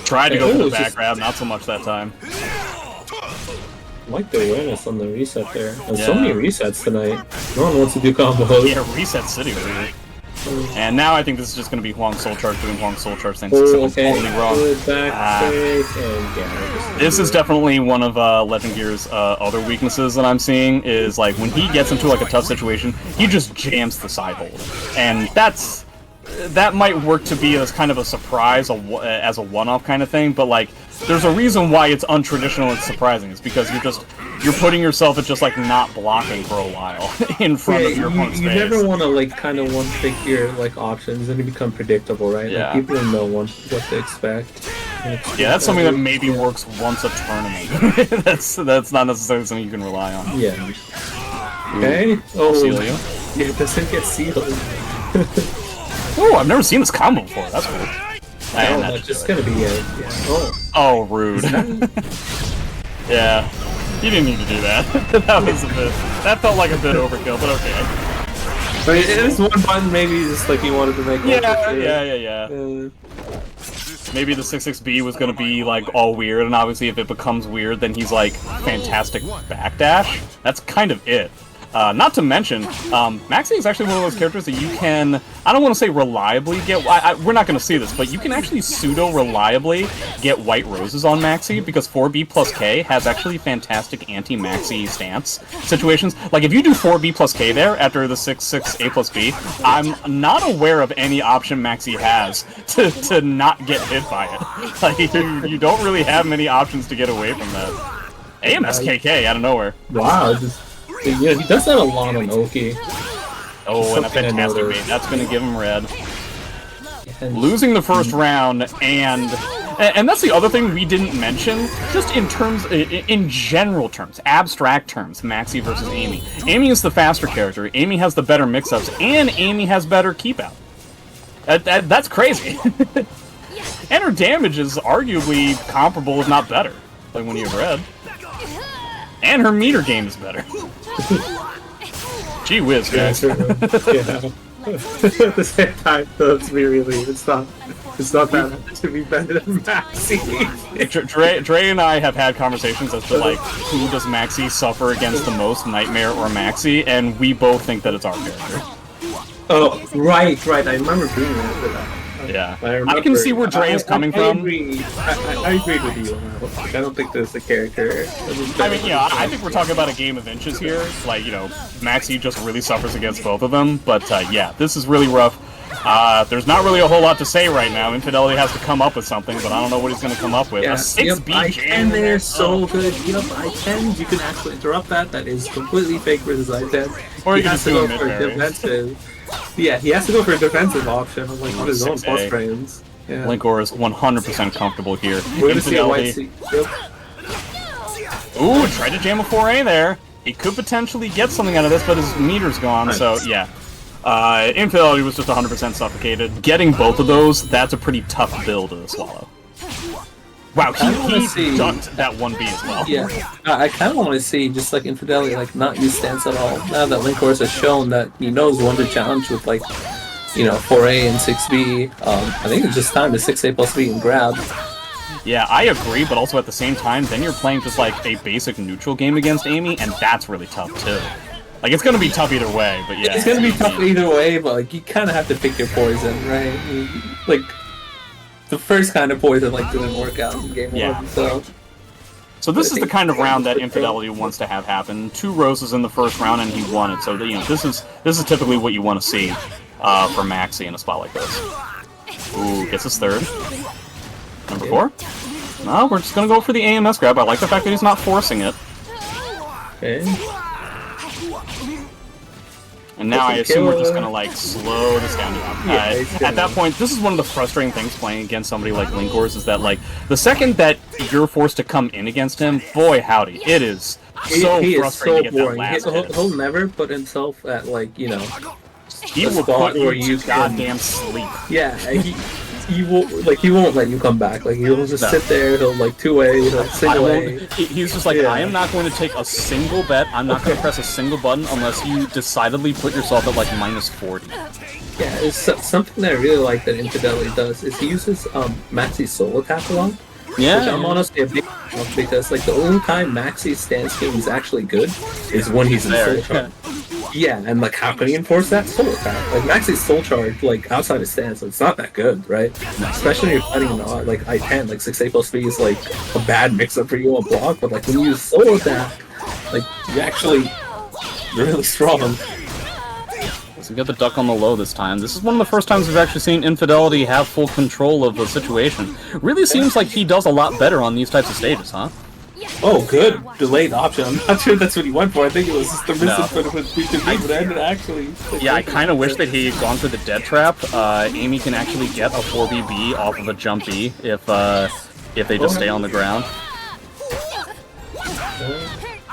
Tried to go for the back grab, not so much that time. I like the awareness on the reset there. There's Yeah. so many resets tonight. No one wants to do combos. Yeah, reset city over here. And now I think this is just going to be Huang Soul Charge doing Huang Soul Charge things totally wrong. This is definitely one of Legend Gear's other weaknesses that I'm seeing, is like when he gets into like a tough situation, he just jams the side hold. And that might work to be as kind of a surprise, as a one-off kind of thing, but like there's a reason why it's untraditional and surprising. It's because you're putting yourself at just like not blocking for a while in front of your opponent's face. You never want to like kind of one-pick your like options and it become predictable, right? Yeah. Like, people know what to expect. Yeah, that's something that maybe works once a tournament. that's not necessarily something you can rely on. Yeah. Okay. Oh, seal you. Yeah, it doesn't get sealed. Oh, I've never seen this combo before. That's cool. No, that's just gonna be it. Yeah. Oh, rude. Yeah, you didn't need to do that. That felt like a bit overkill, but okay. I mean, it is one button, maybe just like you wanted to make. Yeah. Maybe the 6-6B was gonna be like all weird, and obviously if it becomes weird, then he's like fantastic backdash. That's kind of it. Not to mention, Maxi is actually one of those characters that you can, I don't want to say reliably get, we're not going to see this, but you can actually pseudo-reliably get white roses on Maxi, because 4B plus K has actually fantastic anti-Maxi stance situations. Like, if you do 4B plus K there after the 6-6 A plus B, I'm not aware of any option Maxi has to not get hit by it. Like, you don't really have many options to get away from that. AMSKK out of nowhere. Wow, yeah, he does that a lot on Oki. Oh, and a fantastic bait. That's going to give him red. Losing the first round, and that's the other thing we didn't mention, just in terms, in general terms, abstract terms, Maxi versus Amy. Amy is the faster character, Amy has the better mix-ups, and Amy has better keep-out. That's crazy. And her damage is arguably comparable, if not better, like when you have red. And her meter game is better. Gee whiz, guys. Yeah. At the same time, though, let's be really, it's not that to be better than Maxi. Dre and I have had conversations as to like who does Maxi suffer against the most, Nightmare or Maxi, and we both think that it's our character. Oh, right. I remember doing that. Yeah, I can see where Dre is coming from. I agree with you on that. Like, I don't think there's a character. I mean, yeah, I think we're talking about a game of inches here. Like, you know, Maxi just really suffers against both of them. But yeah, this is really rough. There's not really a whole lot to say right now. Infidelity has to come up with something, but I don't know what he's going to come up with. Yeah, a 6B jam there, so good. Yep, I-10, you can actually interrupt that. That is completely fake versus I-10. Or you can has to go for a defensive. Yeah, he has to go for a defensive option on, like, on his own plus frames. Yeah. Linkor is 100% comfortable here. We're gonna see a white seat. Yep. Ooh, tried to jam a 4A there. He could potentially get something out of this, but his meter's gone, so yeah. Infidelity was just 100% suffocated. Getting both of those, that's a pretty tough build to swallow. Wow, he ducked that 1B as well. Yeah, I kind of want to see just like Infidelity like not use stance at all. Now that Linkor has shown that he knows when to challenge with like, you know, 4A and 6B. I think it's just time to 6A plus B and grab. Yeah, I agree, but also at the same time, then you're playing just like a basic neutral game against Amy, and that's really tough too. Like, it's gonna be tough either way, but yeah. It's gonna be tough either way, but like, you kind of have to pick your poison, right? Like, the first kind of poison like didn't work out in game 1, So this is the kind of round that Infidelity wants to have happen. 2 roses in the first round, and he won it. So you know, this is typically what you want to see for Maxi in a spot like this. Ooh, gets his third. Number 4. No, we're just gonna go for the AMS grab. I like the fact that he's not forcing it. Okay. And now I assume we're just gonna like slow this down. At that point, this is one of the frustrating things playing against somebody like Linkors is that like the second that you're forced to come in against him, boy howdy, it is so frustrating to get that last hit. He'll never put himself at like, you know, he will put you goddamn sleep. Yeah, he won't let you come back. Like he'll just sit there. He'll like two-way. He'll single-way. He's just like, I am not going to take a single bet. I'm not going to press a single button unless you decidedly put yourself at like -40. Yeah, it's something that I really like that Infidelity does is he uses Maxi's solo attack a lot. Yeah, which I'm honestly a big fan of because like the only time Maxi's stance game is actually good is when he's in solo charge. Yeah, and like how can he enforce that solo attack? Like Maxi's soul charge, like outside of stance, it's not that good, right? Especially when you're fighting an like I-10, like 6A plus 3 is like a bad mix-up for you on block, but like when you use solo attack, like you're actually really strong. So we got the duck on the low this time. This is one of the first times we've actually seen Infidelity have full control of the situation. Really seems like he does a lot better on these types of stages, huh? Oh, good. Delayed option. I'm not sure that's what he went for. I think it was just the missing for the B2B, but I ended actually... Yeah, I kind of wish that he had gone for the dead trap. Amy can actually get a 4BB off of a jump B if they just stay on the ground.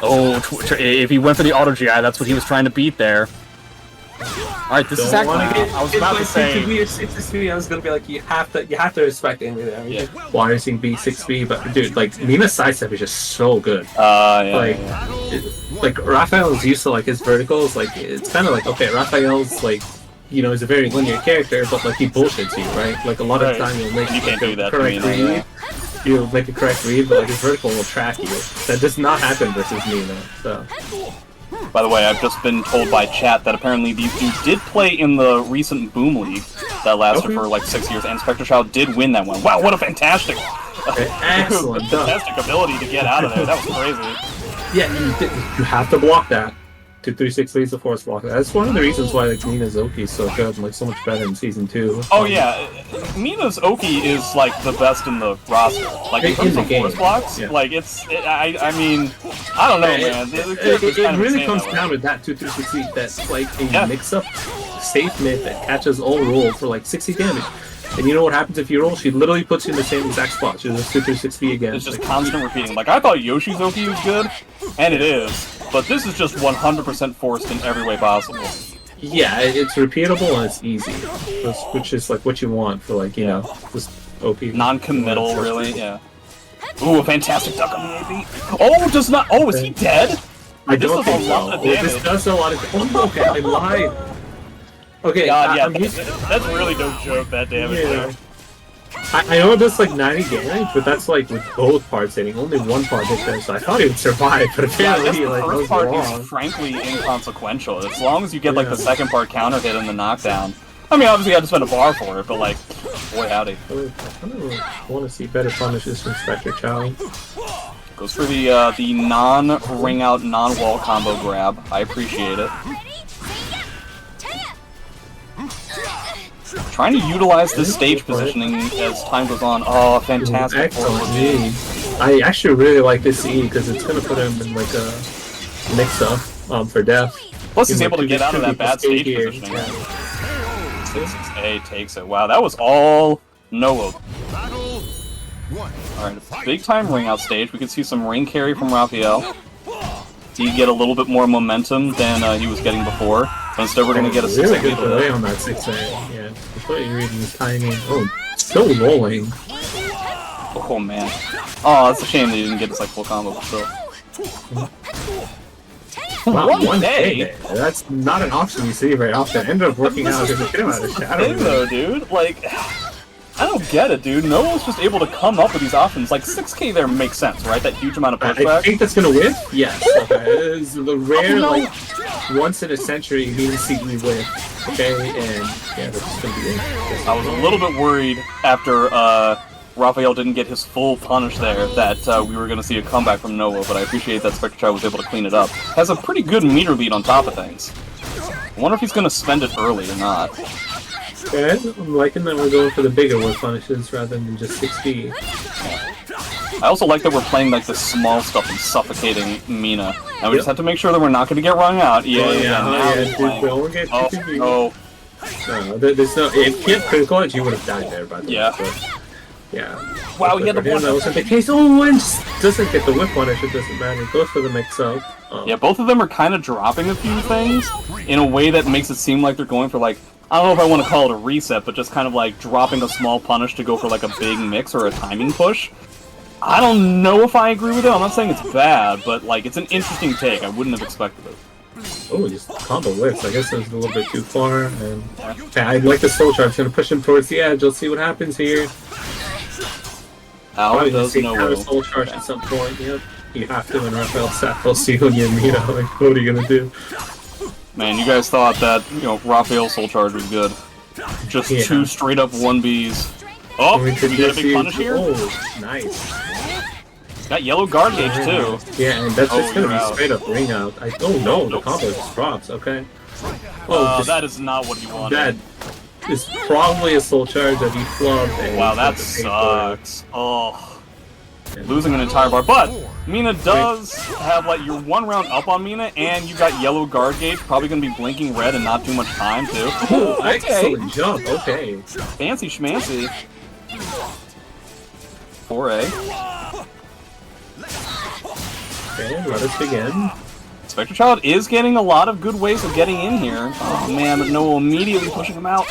Oh, if he went for the auto GI, that's what he was trying to beat there. Alright, this is actually... I was about to say... I was gonna be like, you have to respect Amy there. I mean, Water using B, 6B, but dude, like, Mina's sidestep is just so good. Like, Raphael is used to, like, his verticals, like, it's kind of like, okay, Raphael's, like, you know, is a very linear character, but, like, he bullshits you, right? Like, a lot of the time you'll make a correct read. You'll make a correct read, but, like, his vertical will track you. That does not happen versus Mina, so... By the way, I've just been told by chat that apparently these dudes did play in the recent Boom League that lasted for like 6 years, and Spectrechild did win that one. Wow, what a fantastic, excellent, fantastic ability to get out of there. That was crazy. Yeah, you have to block that. 2-3-6 leads the force block. That's one of the reasons why like Mina's Oki is so good and like so much better in season 2. Oh yeah, Mina's Oki is like the best in the roster. Like in terms of force blocks, like I mean, I don't know, man. It really comes down to that 2-3-6 lead that's like a mix-up safe mid that catches all roll for like 60 damage. And you know what happens if you roll? She literally puts you in the same exact spot. She does 2-3-6 again. It's just constant repeating. Like I thought Yoshi's Oki was good, and it is. But this is just 100% forced in every way possible. Yeah, it's repeatable and it's easy, which is like what you want for like, you know, just OP. Non-committal, really, yeah. Ooh, a fantastic duck on the AB. Oh, does not. Oh, is he dead? I don't think so. This does a lot of. Oh, okay, I lied. Okay, God, yeah, that's really no joke. That damage. Yeah. I know it does like 90 damage, but that's like with both parts hitting. Only one part hit there, so I thought he would survive, but apparently the like first part is frankly inconsequential. As long as you get like the second part counter hit and the knockdown. I mean, obviously you had to spend a bar for it, but like, boy howdy. I want to see better punishes from Spectrechild. Goes for the non-ring out, non-wall combo grab. I appreciate it. Trying to utilize this stage positioning as time goes on. Oh, fantastic forward E. I actually really like this E because it's going to put him in like a mix-up for death. Plus he's able to get out of that bad stage positioning. 6A takes it. Wow, that was all Noah. Alright, big time ring out stage. We can see some ring carry from Raphael. He get a little bit more momentum than he was getting before. But instead we're going to get a 6A really good delay on that 6A. Yeah, completely reading his timing. Oh, still rolling. Oh man. Oh, it's a shame that he didn't get his like full combo, but still. Wow, 1K? That's not an option you see very often. Ended up working out because it hit him out of shadow. Though, dude, like, I don't get it, dude. No one's just able to come up with these options. Like, 6K there makes sense, right? That huge amount of pushback. I think that's gonna win? Yes. Okay. It is the rare, like, once in a century you can see me win. Okay, and yeah, that's just gonna be it. I was a little bit worried after Raphael didn't get his full punish there that we were gonna see a comeback from Noah, but I appreciate that Spectrechild was able to clean it up. Has a pretty good meter lead on top of things. I wonder if he's gonna spend it early or not. Okay, I'm liking that we're going for the bigger war punishes rather than just 6B. I also like that we're playing like the small stuff and suffocating Mina. And we just have to make sure that we're not going to get rung out. Don't get oh. No, there's no. If he had critical edge, you would have died there, by the way. Yeah. But, yeah. Wow, he had the one. That wasn't the case. Oh, one just doesn't get the whip punish. It doesn't matter. Goes for the mix-up. Yeah, both of them are kind of dropping a few things in a way that makes it seem like they're going for like, I don't know if I want to call it a reset, but just kind of like dropping a small punish to go for like a big mix or a timing push. I don't know if I agree with it. I'm not saying it's bad, but like it's an interesting take. I wouldn't have expected it. Oh, just combo whips. I guess it was a little bit too far. And yeah, I like the soul charge. Gonna push him towards the edge. Let's see what happens here. Probably does no soul charge at some point. Yep, you have to. And Raphael Sappho see when you meet up. Like, what are you gonna do? Man, you guys thought that Raphael soul charge was good. Just two straight up 1Bs. Oh, we get a big punish here. Oh, nice. Got yellow guard gauge too. Yeah, and that's just gonna be straight up ring out. Oh no, the combo just drops. Okay. Oh, that is not what you wanted. That is probably a soul charge that he flubbed. Wow, that sucks. Oh, losing an entire bar. But Mina does have like you're 1 round up on Mina, and you got yellow guard gauge. Probably gonna be blinking red and not too much time too. Oh, excellent jump. Okay. Fancy schmancy. 4A. Okay, let us begin. Spectrechild is getting a lot of good ways of getting in here. Oh man, but Noah immediately pushing him out.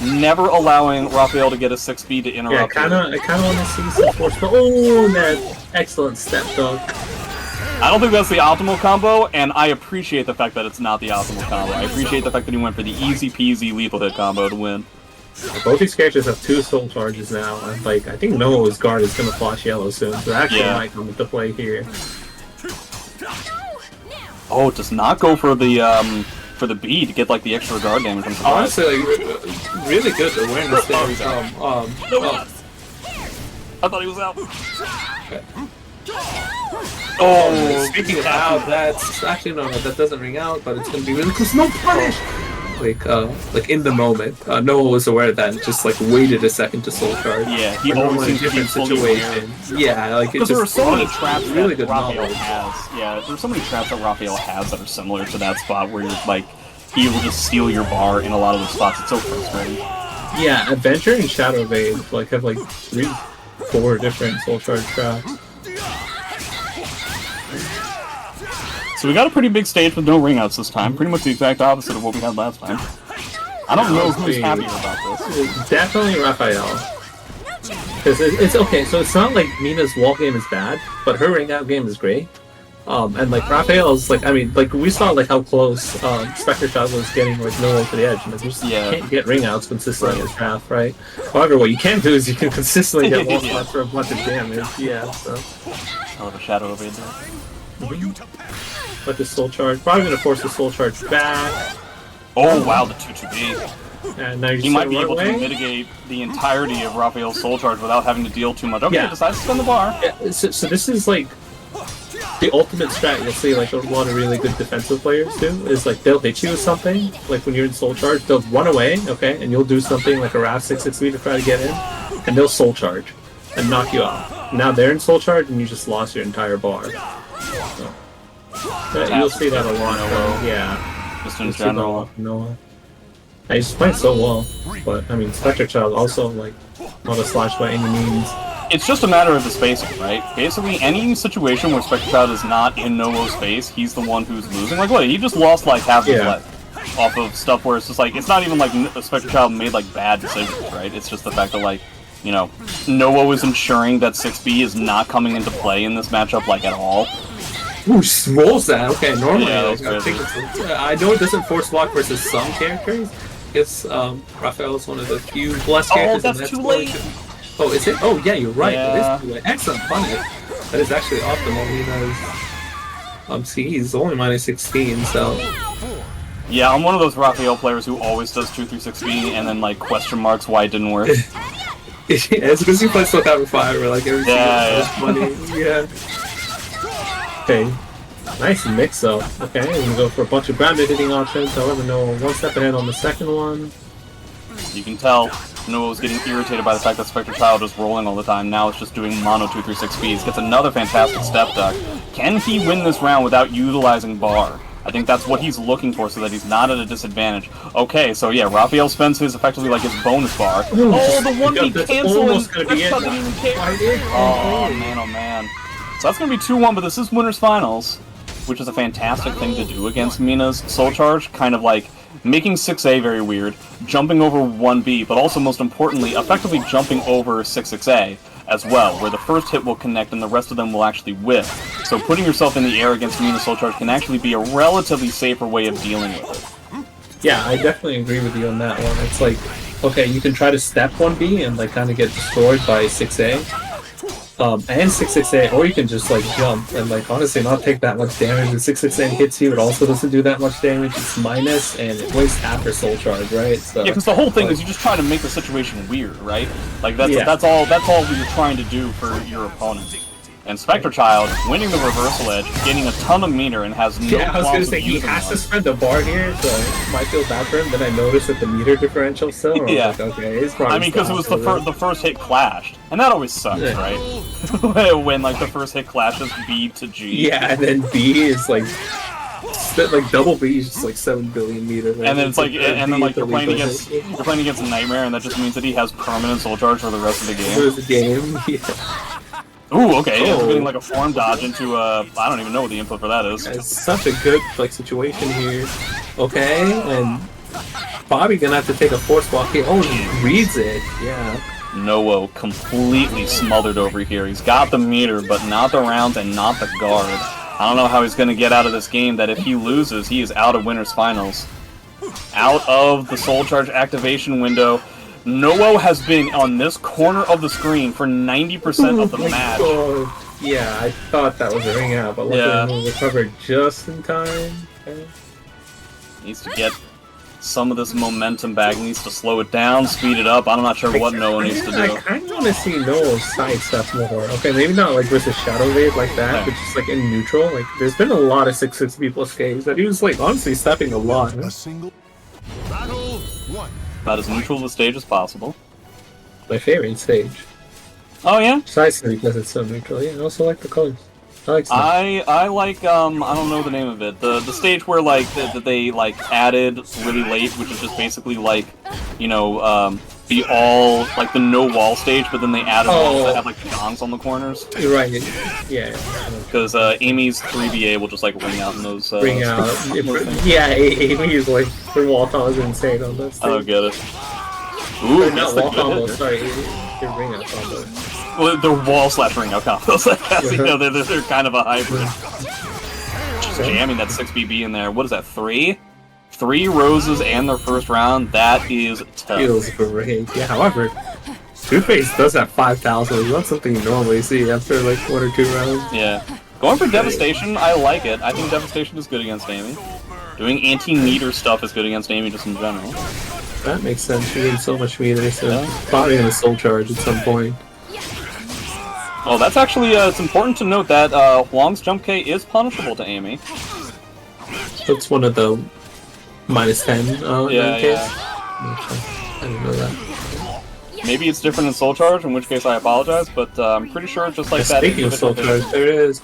Never allowing Raphael to get a 6B to interrupt. Yeah, I kinda wanna see some force, but oh, that excellent step dog. I don't think that's the optimal combo, and I appreciate the fact that it's not the optimal combo. I appreciate the fact that he went for the easy peasy lethal hit combo to win. Both these characters have 2 soul charges now, and like I think Noah's guard is gonna flash yellow soon, so that actually might come into play here. Oh, it does not go for the B to get like the extra guard damage. Honestly, like, really good awareness there. I thought he was out. Okay. Oh, speaking of out, that's actually no, that doesn't ring out, but it's gonna be really close. No punish. Like in the moment, Noah was aware of that and just like waited a second to soul charge. Yeah, he always in different situations. Yeah, like because there are so many traps really that Raphael has. Yeah, there's so many traps that Raphael has that are similar to that spot where you're like he will just steal your bar in a lot of the spots. It's so frustrating. Yeah, Adventure and Shadow Wave like have like 3, 4 different soul charge traps. So we got a pretty big stage with no ring outs this time. Pretty much the exact opposite of what we had last time. I don't know who's happier about this. Definitely Raphael. Because it's okay, so it's not like Mina's wall game is bad, but her ring out game is great. And like Raphael's like, I mean, like we saw like how close Spectrechild was getting like Noah to the edge, and like, you just can't get ring outs consistently as half, right? However, what you can do is you can consistently get wall spots for a bunch of damage. Yeah, so. I'll have a shadow over there. Let the soul charge. Probably gonna force the soul charge back. Oh wow, the 2-2B. And now he might be able to mitigate the entirety of Raphael's soul charge without having to deal too much. Okay, decides to spin the bar. Yeah, so this is like the ultimate strat. You'll see like a lot of really good defensive players do is like they'll hit you with something. Like when you're in soul charge, they'll run away, okay, and you'll do something like a Raph 6-6 to try to get in, and they'll soul charge and knock you off. Now they're in soul charge, and you just lost your entire bar. So. You'll see that a lot. Yeah. Just in general. Noah. He's playing so well, but I mean, Spectrechild also like not a slash by any means. It's just a matter of the spacing, right? Basically, any situation where Spectrechild is not in Noah's space, he's the one who's losing. Like, what? He just lost like half his life off of stuff where it's just like it's not even like Spectrechild made like bad decisions, right? It's just the fact that like Noah was ensuring that 6B is not coming into play in this matchup like at all. Ooh, she rolls that. Okay, normally I think I know it doesn't force block versus some characters. It's Raphael is one of the few blessed characters. Oh, that's too late. Oh, is it? Oh, yeah, you're right. Yeah. It is too late. Excellent punish. That is actually optimal. He does. See, he's only -16, so. Yeah, I'm one of those Raphael players who always does 2-3-6B and then like question marks why it didn't work. It's because you play Soul Calibur 5 where like every money. Yeah. Okay. Nice mix though. Okay, we're gonna go for a bunch of grounded hitting options. However, no one step ahead on the second one. You can tell Noah's getting irritated by the fact that Spectrechild is rolling all the time. Now it's just doing mono 2-3-6 speeds. Gets another fantastic step duck. Can he win this round without utilizing bar? I think that's what he's looking for so that he's not at a disadvantage. Okay, so yeah, Raphael spends his effectively like his bonus bar. Oh, the 1B canceling! That doesn't even care. Oh man, oh man. So that's going to be 2-1, but this is Winners Finals, which is a fantastic thing to do against Mina's Soul Charge, kind of like making 6A very weird, jumping over 1B, but also most importantly, effectively jumping over 6-6A as well, where the first hit will connect and the rest of them will actually whiff. So putting yourself in the air against Mina's Soul Charge can actually be a relatively safer way of dealing with it. Yeah, I definitely agree with you on that one. It's like, okay, you can try to step 1B and like kind of get destroyed by 6A. And 6-6-A, or you can just like jump and like honestly not take that much damage. The 6-6-A hits you, it also doesn't do that much damage. It's minus, and it wastes half your soul charge, right? So, yeah, because the whole thing is you just try to make the situation weird, right? Like that's all you're trying to do for your opponent. And Spectrechild winning the reversal edge, getting a ton of meter, and has no I was gonna say he has to spread the bar here, so it might feel bad for him. Then I noticed that the meter differential still. Yeah. Like, okay, it's probably. I mean, because it was the first hit clashed, and that always sucks, right? When like the first hit clashes B to G. Yeah, and then B is like double B is just like 7 billion meter. Right? And then it's like, and then like you're playing against Nightmare, and that just means that he has permanent soul charge for the rest of the game. For the game, yeah. Ooh, okay, yeah, getting like a form dodge into I don't even know what the input for that is. It's such a good like situation here. Okay, and Bobby gonna have to take a force block here. Oh, he reads it, yeah. Noah completely smothered over here. He's got the meter, but not the rounds and not the guard. I don't know how he's gonna get out of this game, that if he loses, he is out of Winners Finals. Out of the Soul Charge activation window. Noah has been on this corner of the screen for 90% of the match. God. Yeah, I thought that was a ring out, but luckily he recovered just in time. Okay. Needs to get some of this momentum back, needs to slow it down, speed it up. I'm not sure what Noah needs to do. I kind of want to see Noah sidestep more. Okay, maybe not like versus Shadow Wave like that, but just like in neutral. Like, there's been a lot of 6-6 people games that he was like honestly stepping a lot. A single battle one. About as neutral of a stage as possible. My favorite stage. Oh yeah? Precisely because it's so neutral. Yeah, I also like the colors. I like stuff. I like I don't know the name of it. The stage where like they like added really late, which is just basically like, you know, the all like the no wall stage, but then they added ones that have like the gongs on the corners. You're right. Yeah. Because Amy's 3BA will just like ring out in those. Ring out. Yeah, Amy is like her wall combo is insane on that stage. I don't get it. Ooh, not wall combo. Sorry, your ring out combo. Well, they're wall slash ring out combos. You know, they're kind of a hybrid. Just jamming that 6BB in there. What is that? 3? 3 roses and their first round. That is tough. Feels great. Yeah. However, Two-Face does have 5,000. It's not something you normally see after like 1 or 2 rounds. Yeah. Going for Devastation, I like it. I think Devastation is good against Amy. Doing anti-meter stuff is good against Amy just in general. That makes sense. She needs so much meter, so probably gonna soul charge at some point. Oh, that's actually, it's important to note that Huang's jump K is punishable to Amy. That's one of the -10 in that case? Yeah. I didn't know that. Maybe it's different in Soul Charge, in which case I apologize, but I'm pretty sure just like that. Speaking of Soul Charge, there it is.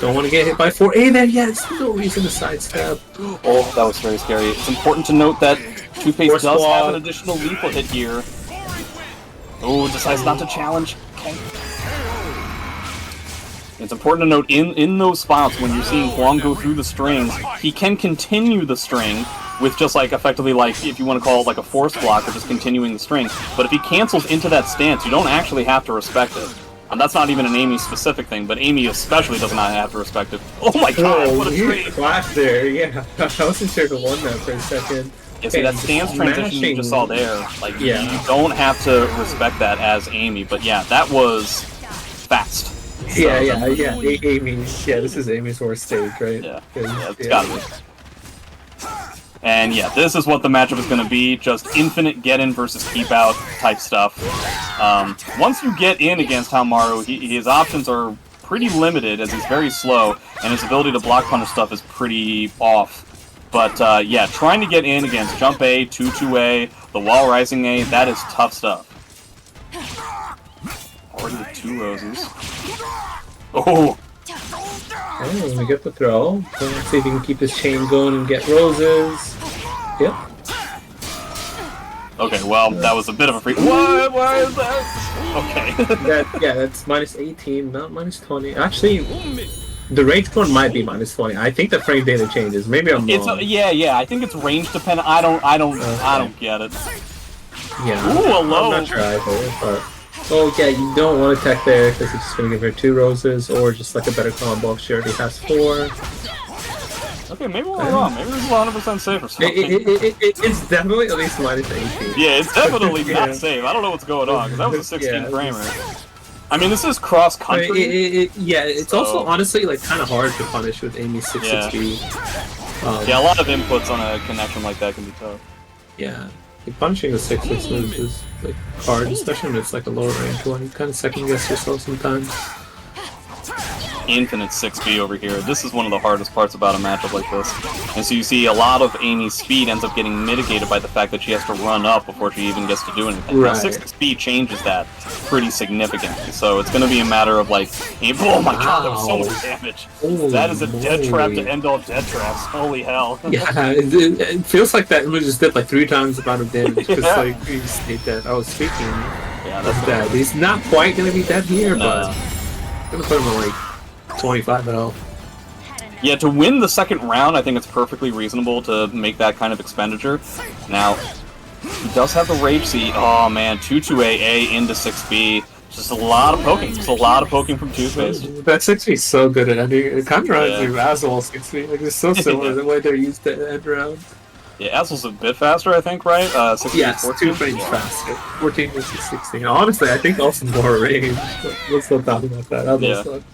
Don't want to get hit by 4A there yet. It's no reason to sidestep. Oh, that was very scary. It's important to note that Two-Face does have an additional lethal hit here. Oh, decides not to challenge. Okay. It's important to note in those spots when you're seeing Huang go through the strings, he can continue the string with just like effectively like, if you want to call it like a force block or just continuing the string. But if he cancels into that stance, you don't actually have to respect it. And that's not even an Amy specific thing, but Amy especially does not have to respect it. Oh my god, what a trade! Clash there, yeah. I wasn't sure who won that for a second. Yeah, see, that stance transition you just saw there, like, you don't have to respect that as Amy, but yeah, that was fast. Yeah, Amy, this is Amy's worst stage, right? Yeah, it's gotta be. And yeah, this is what the matchup is going to be, just infinite get-in versus keep-out type stuff. Once you get in against Hamaru, his options are pretty limited, as he's very slow, and his ability to block punish stuff is pretty off. But yeah, trying to get in against Jump A, 2-2A, The wall rising A, that is tough stuff. Already with 2 roses. Oh! Oh, we get the throw. So let's see if he can keep his chain going and get roses. Yep. Okay, well, that was a bit of a freak. What? Why is that? Okay. That's minus 18, not minus 20. Actually, the range one might be minus 20. I think the frame data changes. Maybe I'm wrong. Yeah. I think it's range dependent. I don't get it. Yeah. Ooh, hello. I'm not sure either, but... Oh, yeah, you don't want to tech there, because it's just going to give her 2 roses, or just like a better combo if she already has 4. Okay, maybe we're wrong. Maybe this is 100% safe or something. It's definitely at least minus 18. Yeah, it's definitely not safe. I don't know what's going on, because that was a 16 framer. I mean, this is cross-country. It's also, honestly, like, kind of hard to punish with Amy's 660. Yeah, a lot of inputs on a connection like that can be tough. Yeah. Like, punishing the 6-6 moves is like hard, especially when it's like a lower rank one. You kind of second guess yourself sometimes. Infinite 6B over here. This is one of the hardest parts about a matchup like this. And so you see a lot of Amy's speed ends up getting mitigated by the fact that she has to run up before she even gets to do anything. Right. Now 6B changes that pretty significantly. So it's going to be a matter of like, oh my god, that was so much damage. Holy that is a dead trap to moly. end all dead traps. Holy hell. Yeah, it feels like that image just did like 3 times the amount of damage because Yeah. like he stayed dead. I was speaking Yeah, of that's that. He's not quite gonna be dead here, No. but I'm gonna put him at like 25 health. Yeah, to win the second round, I think it's perfectly reasonable to make that kind of expenditure. Now, he does have the Rage Seat. Oh man, 2-2-A into 6B. Just a lot of poking. Just a lot of poking from Toothpaste. That 6B is so good at ending. It kind of reminds me of Yeah. Azul's 6B. Like, it's so similar the way they're used to end rounds. Yeah, Azul's a bit faster, I think, right? 16 Yes, 14? 2 frames faster. 14 versus 16. Honestly, I think also more range. Let's not talk about that. Azul's Yeah. sucks.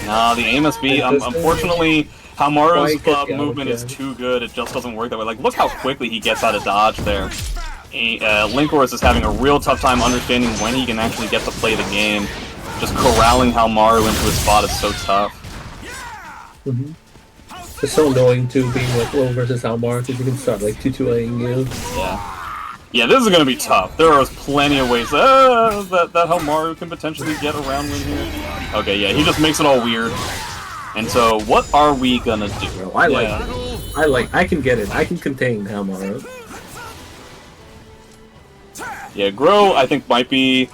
Nah, the aim must be, unfortunately, Hamaru's movement is again. too good, it just doesn't work that way. Like, look how quickly he gets out of dodge there. Linkorus is having a real tough time understanding when he can actually get to play the game. Just corralling Hamaru into his spot is so tough. It's so annoying too, being like low versus Almar, because you can start like 2-2-ing you. Yeah. Yeah, this is gonna be tough. There are plenty of ways that Hamaru can potentially get around win here. Okay, yeah, he just makes it all weird. And so, what are we gonna do? Well, I can get it. I can contain Almar. Yeah, Grow, I think, might be...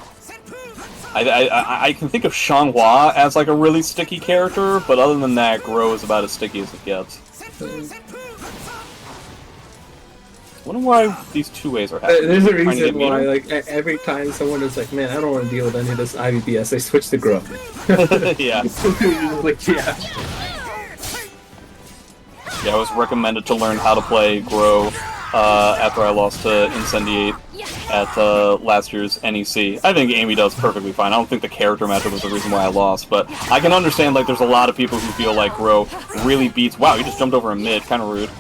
I can think of Xianghua as, like, a really sticky character, but other than that, Grow is about as sticky as it gets. I wonder why these 2 ways are happening. There's a Trying to reason get why, meter? like, every time someone is like, man, I don't want to deal with any of this Ivy BS, they switch to Grow. Yeah. Like, yeah. Yeah, I was recommended to learn how to play Grow after I lost to Incendiate at last year's NEC. I think Amy does perfectly fine. I don't think the character matchup was the reason why I lost, but I can understand, like, there's a lot of people who feel like Grow really beats... Wow, he just jumped over a mid, kind of rude.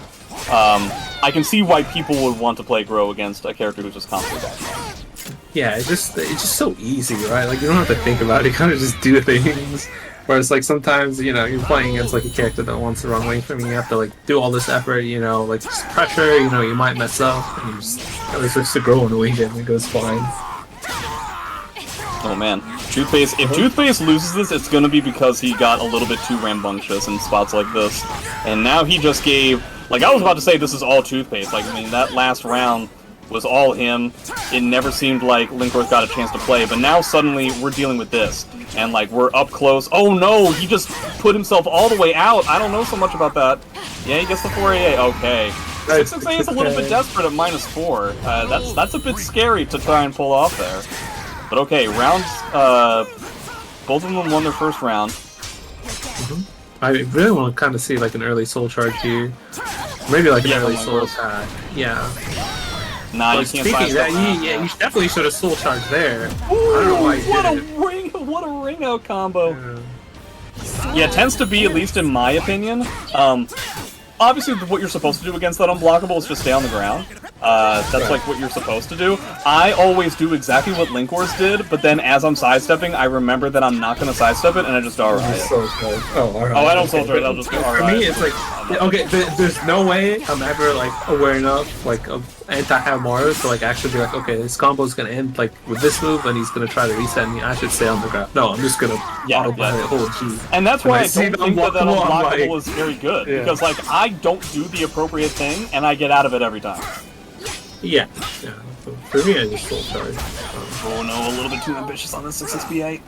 I can see why people would want to play Grow against a character who's just constantly back. Yeah, it's just so easy, right? Like, you don't have to think about it, you kind of just do things. Whereas, like, sometimes, you know, you're playing against, like, a character that wants the wrong way from you, you have to, like, do all this effort, you know, like, just pressure, you know, you might mess up, and you just gotta switch to Grow and wing it, and it goes fine. Oh man, Toothpaste. If Toothpaste loses this, it's gonna be because he got a little bit too rambunctious in spots like this. And now he just gave... Like, I was about to say this is all Toothpaste. Like, I mean, that last round was all him. It never seemed like Linkorth got a chance to play, but now suddenly we're dealing with this. And, like, we're up close. Oh no, he just put himself all the way out. I don't know so much about that. Yeah, he gets the 4AA. Okay. 6-6A is a little bit desperate at -4. That's a bit scary to try and pull off there. But okay, rounds, both of them won their first round. I really want to kind of see, like, an early soul charge here. Maybe, like, an Yeah, early one soul goes. attack. Yeah. Nah, But you can't speaking find of that, stuff. you definitely should have soul charged there. I don't know why you What did a it. what a ring out combo. Yeah, it tends to be, at least in my opinion. Obviously, what you're supposed to do against that unblockable is just stay on the ground. That's like what you're supposed to do. I always do exactly what Linkor's did, but then as I'm sidestepping, I remember that I'm not going to sidestep it, and I just alright. Oh, alright. Oh, I don't soul trade, I'll just go alright. For me, it's like, okay, there's no way I'm ever like aware enough like of anti-Hamaru to like actually be like, okay, this combo is gonna end like with this move, and he's gonna try to reset me. I should stay on the ground. No, I'm just gonna auto buy it. Oh, jeez. And that's why I don't think that unblockable like, is very good, because like I don't do the appropriate thing, and I get out of it every time. Yeah. For me, I just soul charge. Oh no, a little bit too ambitious on this 668.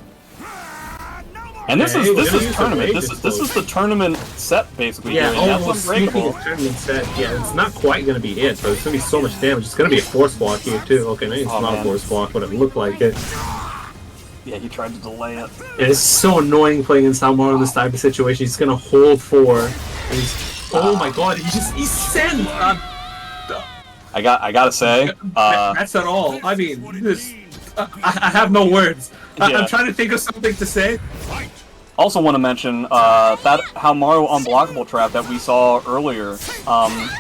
And this is tournament. This is the tournament set basically. Yeah, here, and that's unbreakable. Tournament set. Yeah, it's not quite gonna be it, but it's gonna be so much damage. It's gonna be a force block here too. Okay, maybe it's not a force block, but it looked like it. Yeah, he tried to delay it. It's so annoying playing in Hamaru in this type of situation. He's gonna hold 4, and he's oh my god, he sends. I gotta say, that's not all. I mean, this. I have no words. I'm trying to think of something to say. Also want to mention that Hamaru unblockable trap that we saw earlier.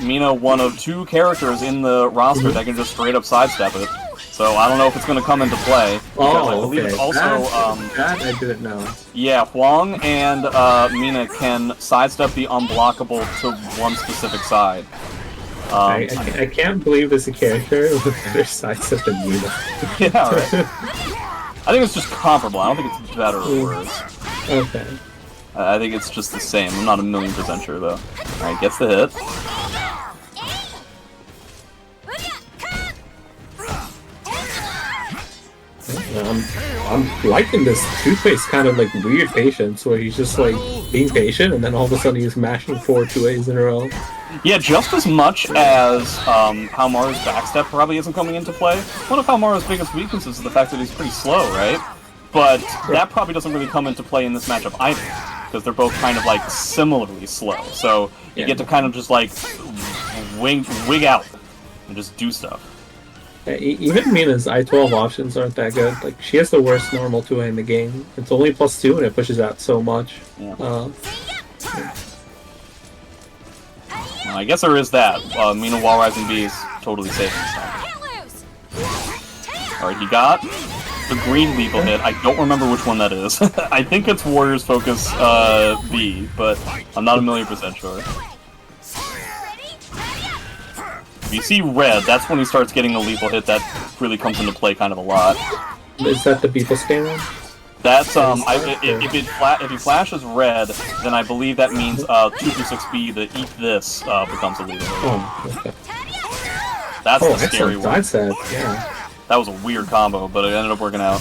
Mina, one of 2 characters in the roster that can just straight up sidestep it. So I don't know if it's going to come into play. Oh, I believe it's also that I didn't know. Yeah, Huang and Mina can sidestep the unblockable to one specific side. I can't believe there's a character with better sidestep than Mina. Yeah, right. I think it's just comparable. I don't think it's better or worse. Okay. I think it's just the same. I'm not 1,000,000% sure though. Alright, gets the hit. I'm liking this Toothpaste kind of like weird patience where he's just like being patient and then all of a sudden he's mashing 4 2As in a row. Yeah, just as much as Hamaru's backstep probably isn't coming into play. One of Hamaru's biggest weaknesses is the fact that he's pretty slow, right? But that probably doesn't really come into play in this matchup either, because they're both kind of like similarly slow. So you get to kind of just like wig out and just do stuff. Yeah, even Mina's I-12 options aren't that good. Like she has the worst normal 2A in the game. It's only +2 and it pushes out so much. Yeah. I guess there is that. Mina Wall Rising B is totally safe and stuff. Alright, he got the green lethal hit. I don't remember which one that is. I think it's Warriors Focus B, but I'm not 1,000,000% sure. If you see red, that's when he starts getting the lethal hit that really comes into play kind of a lot. Is that the people scan? That's if he flashes red, then I believe that means 236B, the eat this becomes a lethal. Oh, okay. That's the scary one. Yeah. That was a weird combo, but it ended up working out.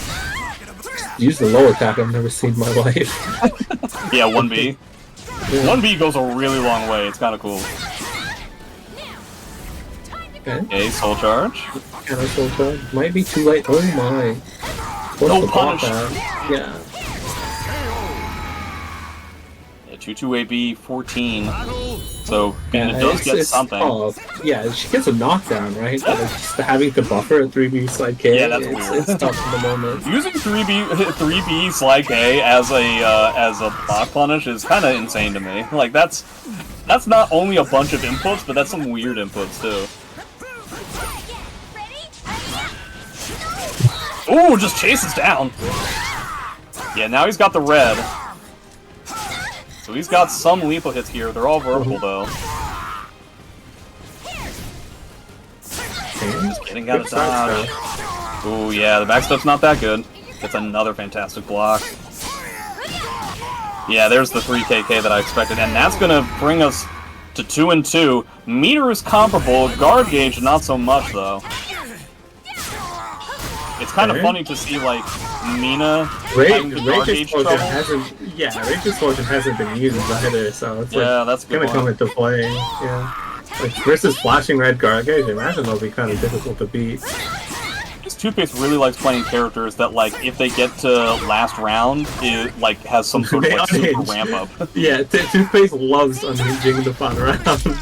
Use the lower attack I've never seen in my life. Yeah, 1B. Yeah. 1B goes a really long way. It's kind of cool. Okay, soul charge. Counter soul charge. Might be too late. Oh my. What's no the punish. Yeah. 2-2-AB 14. So Mina does get something. Yeah, she gets a knockdown, right? But just having to buffer a 3B slide K. Yeah, that's weird. It's tough in the moment. Using 3B slide K as a block punish is kind of insane to me. Like that's not only a bunch of inputs, but that's some weird inputs too. Ooh, just chases down. Yeah, now he's got the red. So he's got some lethal hits here. They're all vertical though. Just getting out of dodge. Ooh, yeah, the backstep's not that good. Gets another fantastic block. Yeah, there's the 3KK that I expected, and that's gonna bring us to 2-2. Meter is comparable, guard gauge not so much though. It's kind of funny to see, like, Mina having the guard gauge trouble. Rage Explosion hasn't been used either, so it's that's gonna come into play. Yeah, like versus flashing red guard gauge, I imagine it'll be kind of difficult to beat. This Toothpaste really likes playing characters that, like, if they get to last round, it like has some sort of like super ramp up. Yeah, Toothpaste loves unhinging the fun round.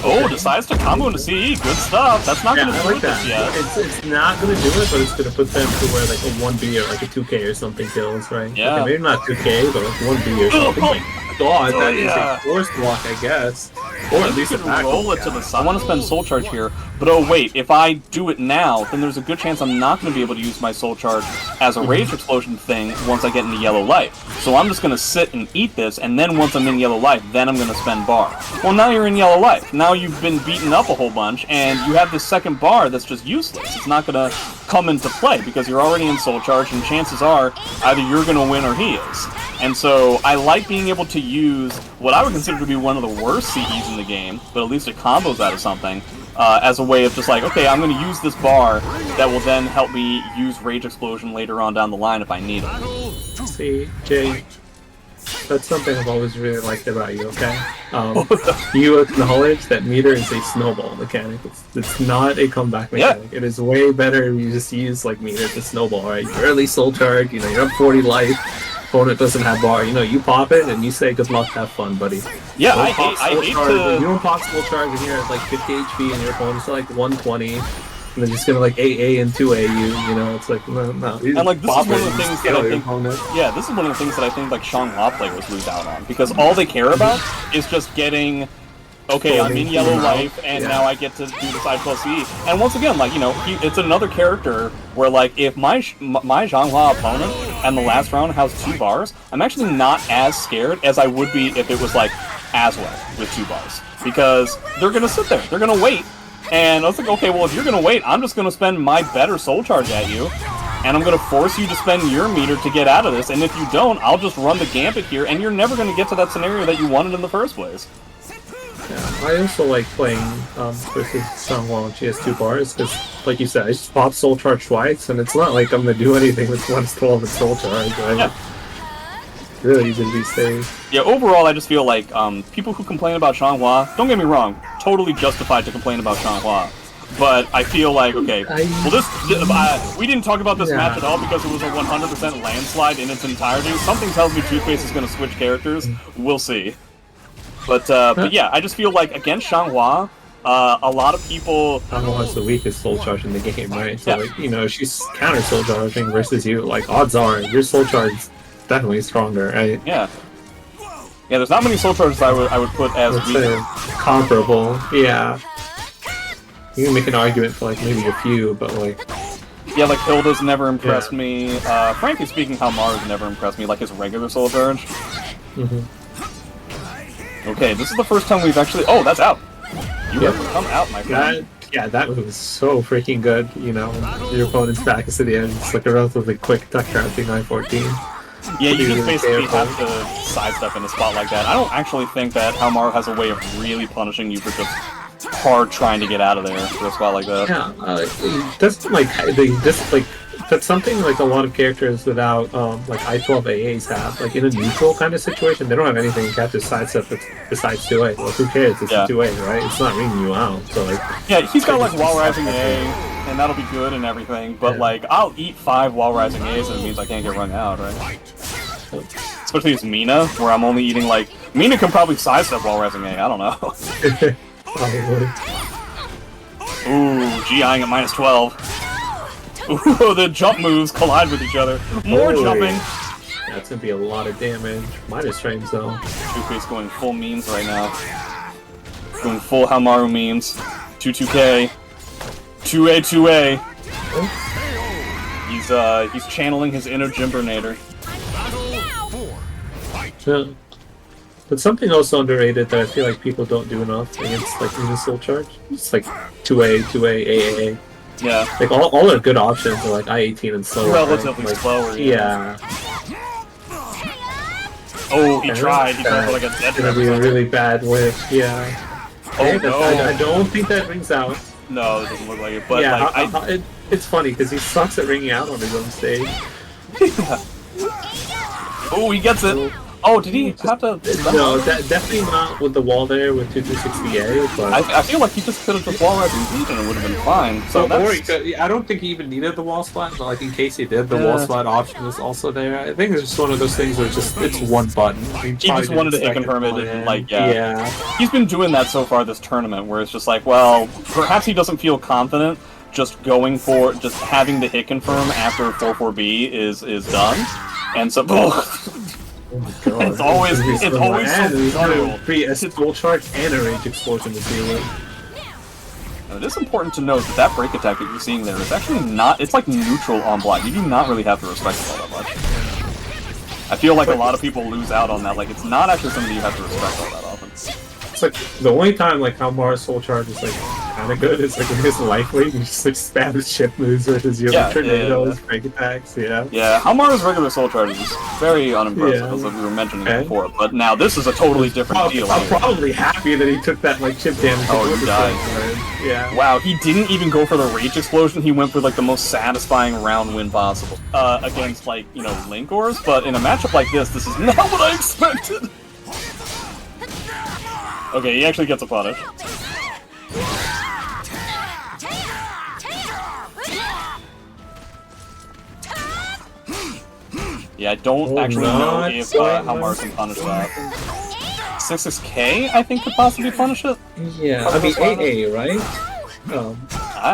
Oh, decides to combo into CE. Good stuff. That's not going to do it just yet. It's not going to do it, but it's going to put them to where like a 1B or like a 2K or something kills, right? Yeah. Okay, maybe not 2K, but like 1B or something. Oh my god, that is a force block, I guess. Or at least you could a backup, roll it to the side. I want to spend Soul Charge here, but oh wait, if I do it now, then there's a good chance I'm not going to be able to use my Soul Charge as a Rage Explosion thing once I get into Yellow Life. So I'm just going to sit and eat this, and then once I'm in Yellow Life, then I'm going to spend bar. Well, now you're in Yellow Life. Now you've been beaten up a whole bunch, and you have this second bar that's just useless. It's not going to come into play because you're already in Soul Charge, and chances are either you're going to win or he is. And so I like being able to use what I would consider to be one of the worst CEs in the game, but at least it combos out of something, as a way of just like, okay, I'm going to use this bar that will then help me use Rage Explosion later on down the line if I need it. See, Jay, that's something I've always really liked about you, okay? You acknowledge that meter is a snowball mechanic. It's not a comeback mechanic. Yeah. It is way better if you just use like meter to snowball, right? You early Soul Charge, you know, you're up 40 life. Opponent doesn't have bar, you know, you pop it and you say good luck, have fun, buddy. Yeah, I hate to... You don't pop Soul Charge and you're at like 50 HP and your opponent's at like 120, and they're just gonna like AA and 2A you know, it's like, no. And like, this is one of the things that I think... Yeah, this is one of the things that I think like Xianghua players lose out on, because all they care about is just getting... Okay, I'm in Yellow Life, and now I get to do the side plus E. And once again, like, you know, it's another character where, like, if my Xianghua opponent and the last round has 2 bars, I'm actually not as scared as I would be if it was, like, Aswell with 2 bars. Because they're gonna sit there, they're gonna wait, and I was like, okay, well, if you're gonna wait, I'm just gonna spend my better Soul Charge at you, and I'm gonna force you to spend your meter to get out of this, and if you don't, I'll just run the gambit here, and you're never gonna get to that scenario that you wanted in the first place. Yeah, I also like playing versus Xianghua when she has 2 bars, because, like you said, I just pop Soul Charge twice, and it's not like I'm going to do anything with 1-12 and Soul Charge, right? Yeah. Really easy these days. Yeah, overall, I just feel like people who complain about Xianghua, don't get me wrong, totally justified to complain about Xianghua. But I feel like, okay, well we didn't talk about this match at all because it was a 100% landslide in its entirety. Something tells me Toothpaste is going to switch characters. We'll see. But yeah, I just feel like against Xianghua, a lot of people... Xianghua's the weakest Soul Charge in the game, right? So, like, you know, she's counter Soul Charging versus you. Like, odds are, your Soul Charge is definitely stronger, right? Yeah. Yeah, there's not many Soul Charges I would put as weak. Comparable, yeah. You can make an argument for, like, maybe a few, but, like... Yeah, like, Hilda's never impressed me. Frankly speaking, Halmar's never impressed me, like his regular Soul Charge. Mm-hmm. Okay, this is the first time we've actually... Oh, that's out! You have come out, my friend. That move is so freaking good, you know. Your opponent's back is to the end. It's like a relatively quick tuck crouching I-14. Yeah, you just basically have to sidestep in a spot like that. I don't actually think that Halmar has a way of really punishing you for just hard trying to get out of there for a spot like that. Yeah, that's something like a lot of characters without like I-12 AAs have. Like in a neutral kind of situation, they don't have anything to capture sidestep besides 2A. Well, who cares? It's 2A, right? It's not ringing you out. So like, yeah, he's got like Wall Rising A, and that'll be good and everything. But like, I'll eat 5 Wall Rising A's, and it means I can't get run out, right? Especially as Mina, where I'm only eating like Mina can probably sidestep Wall Rising A. I don't know. Probably. Ooh, G-Eyeing at -12. Ooh, the jump moves collide with each other. More jumping. That's gonna be a lot of damage. Minus frames though. Toothpaste going full memes right now. Going full Halmaru memes. 2-2K. 2A. He's channeling his inner Gimbernator. Yeah. But something also underrated that I feel like people don't do enough against like Mina Soul Charge. It's like 2A, AA. Yeah. Like all their good options are like I-18 and slower. Relatively like, slower. Yeah. Oh, he tried. He tried for like a dead It's gonna be a really bad whiff. Yeah. Oh no. I don't think that rings out. No, it doesn't look like it. But yeah, like, it's funny because he sucks at ringing out on his own stage. Oh, he gets it. Oh, did he have to... No, definitely not with the wall there with 2260A, but... I feel like he just could have just wall rising and it would have been fine. So I don't think he even needed the wall splat, but like in case he did, the wall splat option was also there. I think it's just one of those things where it's one button. He just wanted to hit confirm it and like, yeah. He's been doing that so far this tournament, where it's just like, well, perhaps he doesn't feel confident just going for, just having the hit confirm after 4-4B is done. And so... Oh my god. It's always and so there's guttural. gonna be a full charge and a rage explosion to deal with. Now, it is important to note that that break attack that you're seeing there is actually not, it's like neutral on block. You do not really have to respect it all that much. I feel like a lot of people lose out on that. Like, it's not actually something you have to respect all that often. It's like the only time like how Mara's soul charge is like kind of good is like when his life weight and just like spam his chip moves with his tornadoes, break attacks. Yeah. Yeah, Hamara's regular soul charge is very unimpressive, as we were mentioning before. But now this is a totally different deal. I'm probably happy that he took that like chip damage. Oh, he died. Yeah. Wow, he didn't even go for the rage explosion. He went for like the most satisfying round win possible against like Linkors. But in a matchup like this is not what I expected. Okay, he actually gets a punish. Yeah, I don't actually know if Halmar can punish that. 6-6K, I think, could possibly punish it. Yeah, I mean AA, right?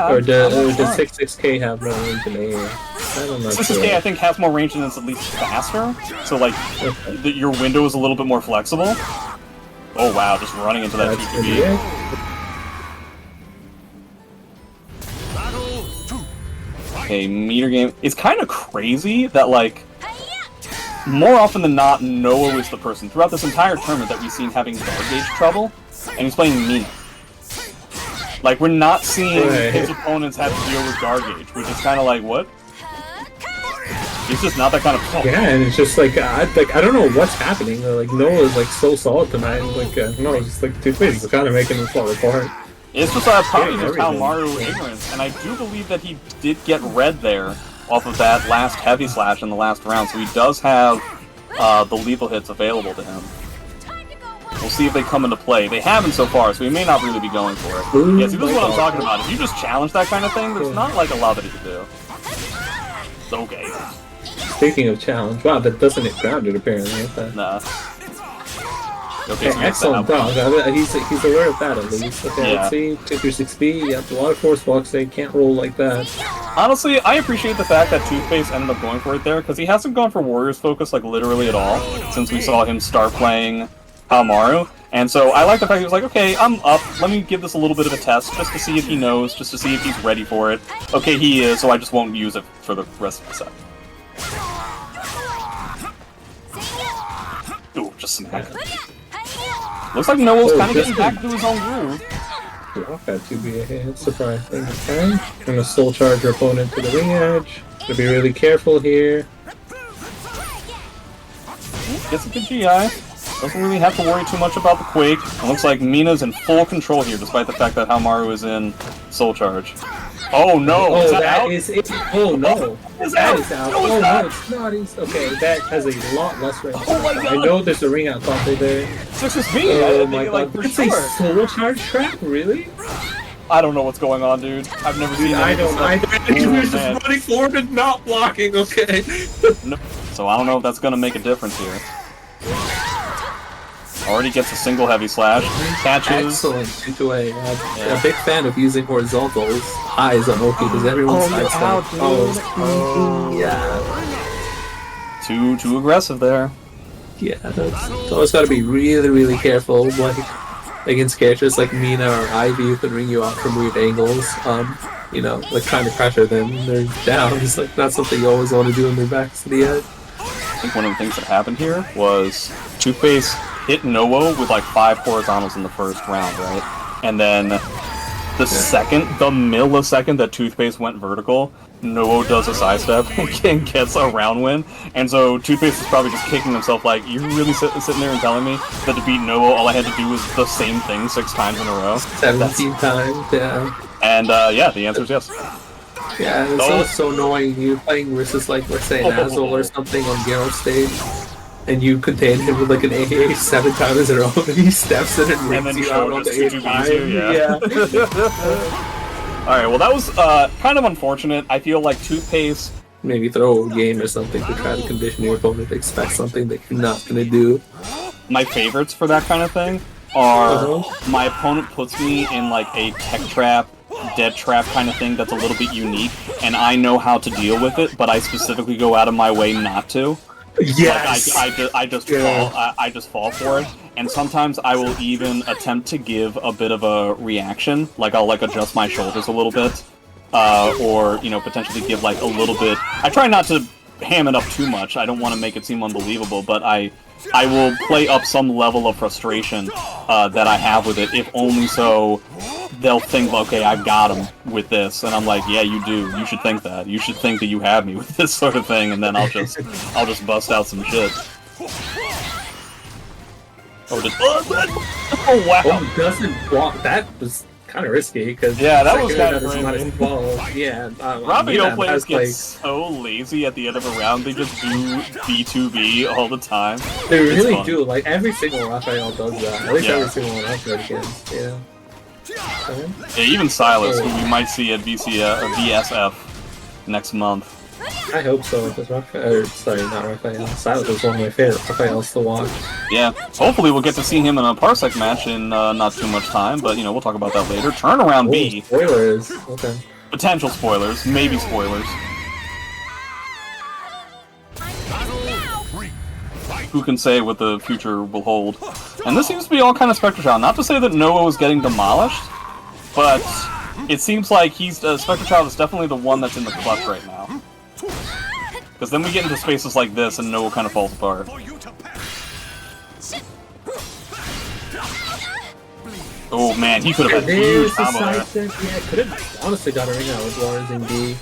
Or does 6-6K have no range in AA? I don't know. 6-6K, I think, has more range and it's at least faster. So, like, your window is a little bit more flexible. Oh wow, just running into that TTB. Okay, meter game. It's kind of crazy that, like, more often than not, Noah is the person throughout this entire tournament that we've seen having guard gauge trouble, and he's playing Mina. Like, we're not seeing his opponents have to deal with guard gauge, which is kind of like, what? He's just not that kind of player. Yeah, and it's just like I don't know what's happening. Like Noah is like so solid tonight. Like no, it's just like two things. It's kind of making him fall apart. It's just probably just Maru ignorance, and I do believe that he did get red there off of that last heavy slash in the last round, so he does have the lethal hits available to him. We'll see if they come into play. They haven't so far, so he may not really be going for it. Yeah, see, this is what I'm talking about. If you just challenge that kind of thing, there's not like a lot that he can do. Okay. Speaking of challenge, wow, that doesn't hit grounded apparently. Nah. Okay, excellent dog. He's aware of that at least. Okay, let's see. Take your 6B. Yep, a lot of force blocks. They can't roll like that. Honestly, I appreciate the fact that Toothpaste ended up going for it there, because he hasn't gone for Warriors Focus like literally at all since we saw him start playing Halmaru. And so I like the fact he was like, okay, I'm up. Let me give this a little bit of a test just to see if he knows, just to see if he's ready for it. Okay, he is, so I just won't use it for the rest of the set. Ooh, just smack it. Looks like Noah's kind of getting back to his own groove. Block that 2B ahead, surprising. Okay, gonna soul charge your opponent to the ring edge. Gotta be really careful here. Gets a good GI. Doesn't really have to worry too much about the Quake. It looks like Mina's in full control here, despite the fact that Halmaru is in Soul Charge. Oh no! Oh, is that out? Is it. Oh no! Is that out. is out. No, oh not. No, it's not. It's, okay, that has a lot less range. Oh my god! I know there's a ring out buffer there. 6-6B! Oh my god! Like, for That's sure. a soul charge trap? Really? I don't know what's going on, dude. I've never seen that. I don't either. He Oh, was man. just running forward and not blocking, okay? No. So I don't know if that's gonna make a difference here. Already gets a single heavy slash. Catches. Excellent. 2-2-A. I'm a big fan of using horizontals highs on Oki because everyone's sidestep. Yeah. Too aggressive there. Yeah, it's always got to be really, really careful. Like against characters like Mina or Ivy who can ring you out from weird angles. You know, like trying to pressure them. They're down. It's like not something you always want to do when they're back to the edge. I think one of the things that happened here was Toothpaste hit Noah with like 5 horizontals in the first round, right? And then the millisecond that Toothpaste went vertical, Noah does a sidestep and gets a round win. And so Toothpaste is probably just kicking himself like, you're really sitting there and telling me that to beat Noah, all I had to do was the same thing 6 times in a row? 17 times, yeah. And yeah, the answer is yes. Yeah, it's also so annoying. You playing versus like, let's say, Nazul or something on Geralt's stage, and you contain him with like an AA 7 times in a row, and he steps in and rings you out on the 8th time. Alright, well that was kind of unfortunate. I feel like Toothpaste... Maybe throw a game or something to try to condition your opponent to expect something that you're not going to do. My favorites for that kind of thing are my opponent puts me in like a tech trap, dead trap kind of thing that's a little bit unique, and I know how to deal with it, but I specifically go out of my way not to. Yes. Like I just fall for it, and sometimes I will even attempt to give a bit of a reaction, like I'll like adjust my shoulders a little bit, or you know potentially give like a little bit. I try not to ham it up too much. I don't want to make it seem unbelievable, but I will play up some level of frustration that I have with it, if only so they'll think, okay, I've got him with this, and I'm like, yeah, you do. You should think that. You should think that you have me with this sort of thing, and then I'll just bust out some shit. Oh, just oh wow! Oh, doesn't block. That was kind of risky because yeah, that was kind of crazy. Yeah, Raphael players get so lazy at the end of a round. They just do B2B all the time. They really do. Like every single Raphael does that. At least every single one I've played against. Yeah. Yeah, even Silas, who we might see at VSF next month. I hope so, because Raphael, sorry, not Raphael. Silas was one of my favorite Raphaels to watch. Yeah, hopefully we'll get to see him in a Parsec match in not too much time, but you know, we'll talk about that later. Turnaround B. Spoilers. Okay. Potential spoilers, maybe spoilers. Who can say what the future will hold? And this seems to be all kind of Spectrechild. Not to say that Noah was getting demolished, but it seems like Spectrechild is definitely the one that's in the clutch right now. Because then we get into spaces like this and Noah kind of falls apart. Oh man, he could have had a huge combo there. Yeah, could have honestly got a ring out with Lars and B.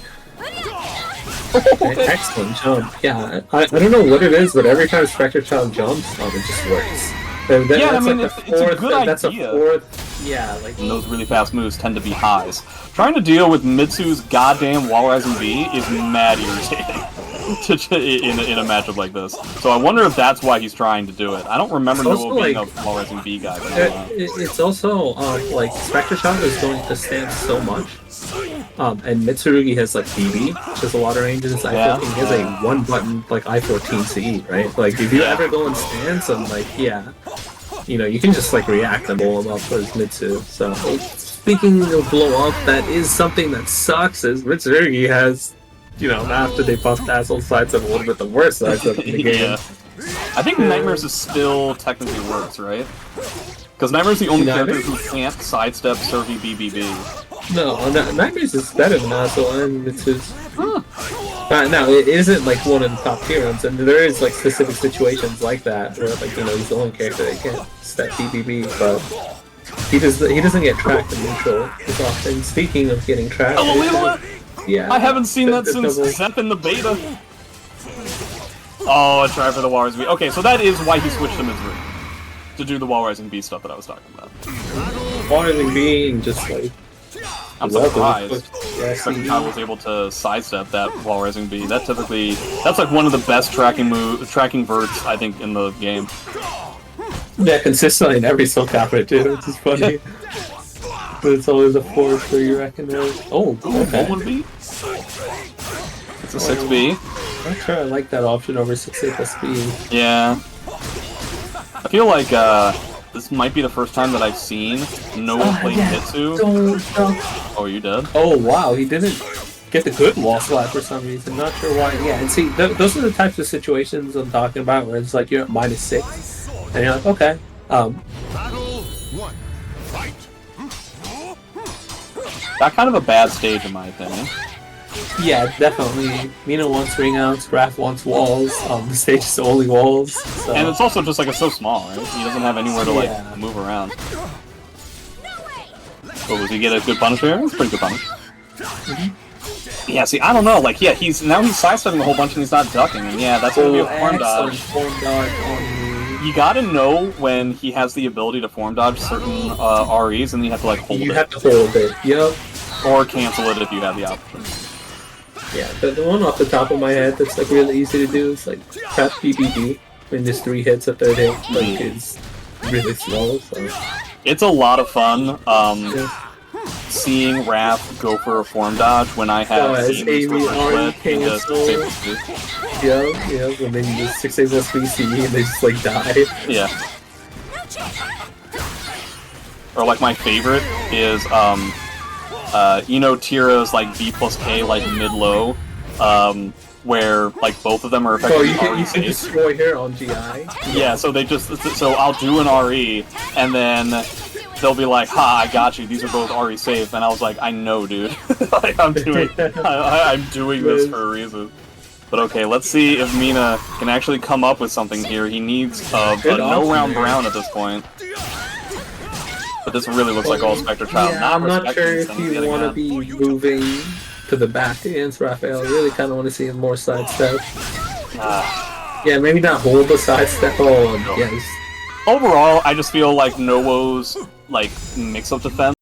Excellent jump. Yeah, I don't know what it is, but every time Spectrechild jumps, it just works. Yeah, I mean, it's a good idea. That's a fourth. Yeah, like and those really fast moves tend to be highs. Trying to deal with Mitsu's goddamn wall rising B is mad irritating in a matchup like this. So I wonder if that's why he's trying to do it. I don't remember Noah being a wall rising B guy. It's also like Spectrechild is going to stand so much. And Mitsurugi has like BB, which has a lot of range in his I-14. He has a one button like I-14 CE, right? Like if you ever go in stance and like you know, you can just like react and blow him up towards Mitsu. So speaking of blow up, that is something that sucks is Mitsurugi has, you know, after they buffed Dazzle's sides up a little bit the worst sides up in the game. Yeah. I think Nightmares is still technically works, right? Because Nightmare's the only character who can't sidestep Survey BBB. No, Nightmares is better than Dazzle and Mitsu's. No, it isn't like one of the top tier ones, and there is like specific situations like that where like, you know, he's the only character that can't step BBB, but he doesn't get tracked in neutral as often. Speaking of getting tracked, yeah, I haven't seen that since Zep in the beta. Oh, a try for the wall rising B. Okay, so that is why he switched to Mitsurugi, to do the wall rising B stuff that I was talking about. Wall rising B and just like. I'm surprised Spectrechild was able to sidestep that wall rising B. That's like one of the best tracking verts I think in the game. Yeah, consistently in every soul capper too, which is funny. But it's always a 4-3 reckon. Oh, okay. 1B? It's a 6B. I'm not sure I like that option over 6A plus B. Yeah. I feel like this might be the first time that I've seen Noah play Mitsu. Oh, you did? Oh, wow, he didn't get the good wall slap for some reason. Not sure why. Yeah, and see, those are the types of situations I'm talking about where it's like you're at -6, and you're like, okay. Battle 1. Fight. That kind of a bad stage in my opinion. Yeah, definitely. Mina wants ring outs, Raph wants walls, the stage is only walls. So. And it's also just like it's so small, right? He doesn't have anywhere to like move around. Oh, does he get a good punish here? It's pretty good punish. Yeah, see, I don't know, like, yeah, he's sidestepping a whole bunch and he's not ducking, and yeah, that's gonna be a form dodge. You gotta know when he has the ability to form dodge certain REs, and you have to like hold it. You have to hold it, yep. Or cancel it if you have the option. Yeah, the one off the top of my head that's like really easy to do is like trap BBB. When there's 3 hits, a 3rd hit, like it's really slow. So it's a lot of fun. Seeing Raph go for a form dodge when I have seen this split into 6A+B. Yeah, and then you just 6A+B CE and they just like die. Yeah. Or like my favorite is you know Tira's like B+K like mid-low where like both of them are Oh, effectively you can RE safe. destroy her on GI. Yeah, so I'll do an RE, and then they'll be like, "Ha, I got you. These are both RE safe." And I was like, "I know, dude. Like, I'm doing this for a reason." But okay, let's see if Mina can actually come up with something here. He needs a no-round Brown at this point. But this really looks like all Spectrechild. Yeah, I'm not respecting sure these if things you yet want to again. be moving to the back against Raphael. I really kind of want to see more sidestep. Yeah, maybe not hold the sidestep. Oh, yes. Overall, I just feel like Nowo's like mix-up defense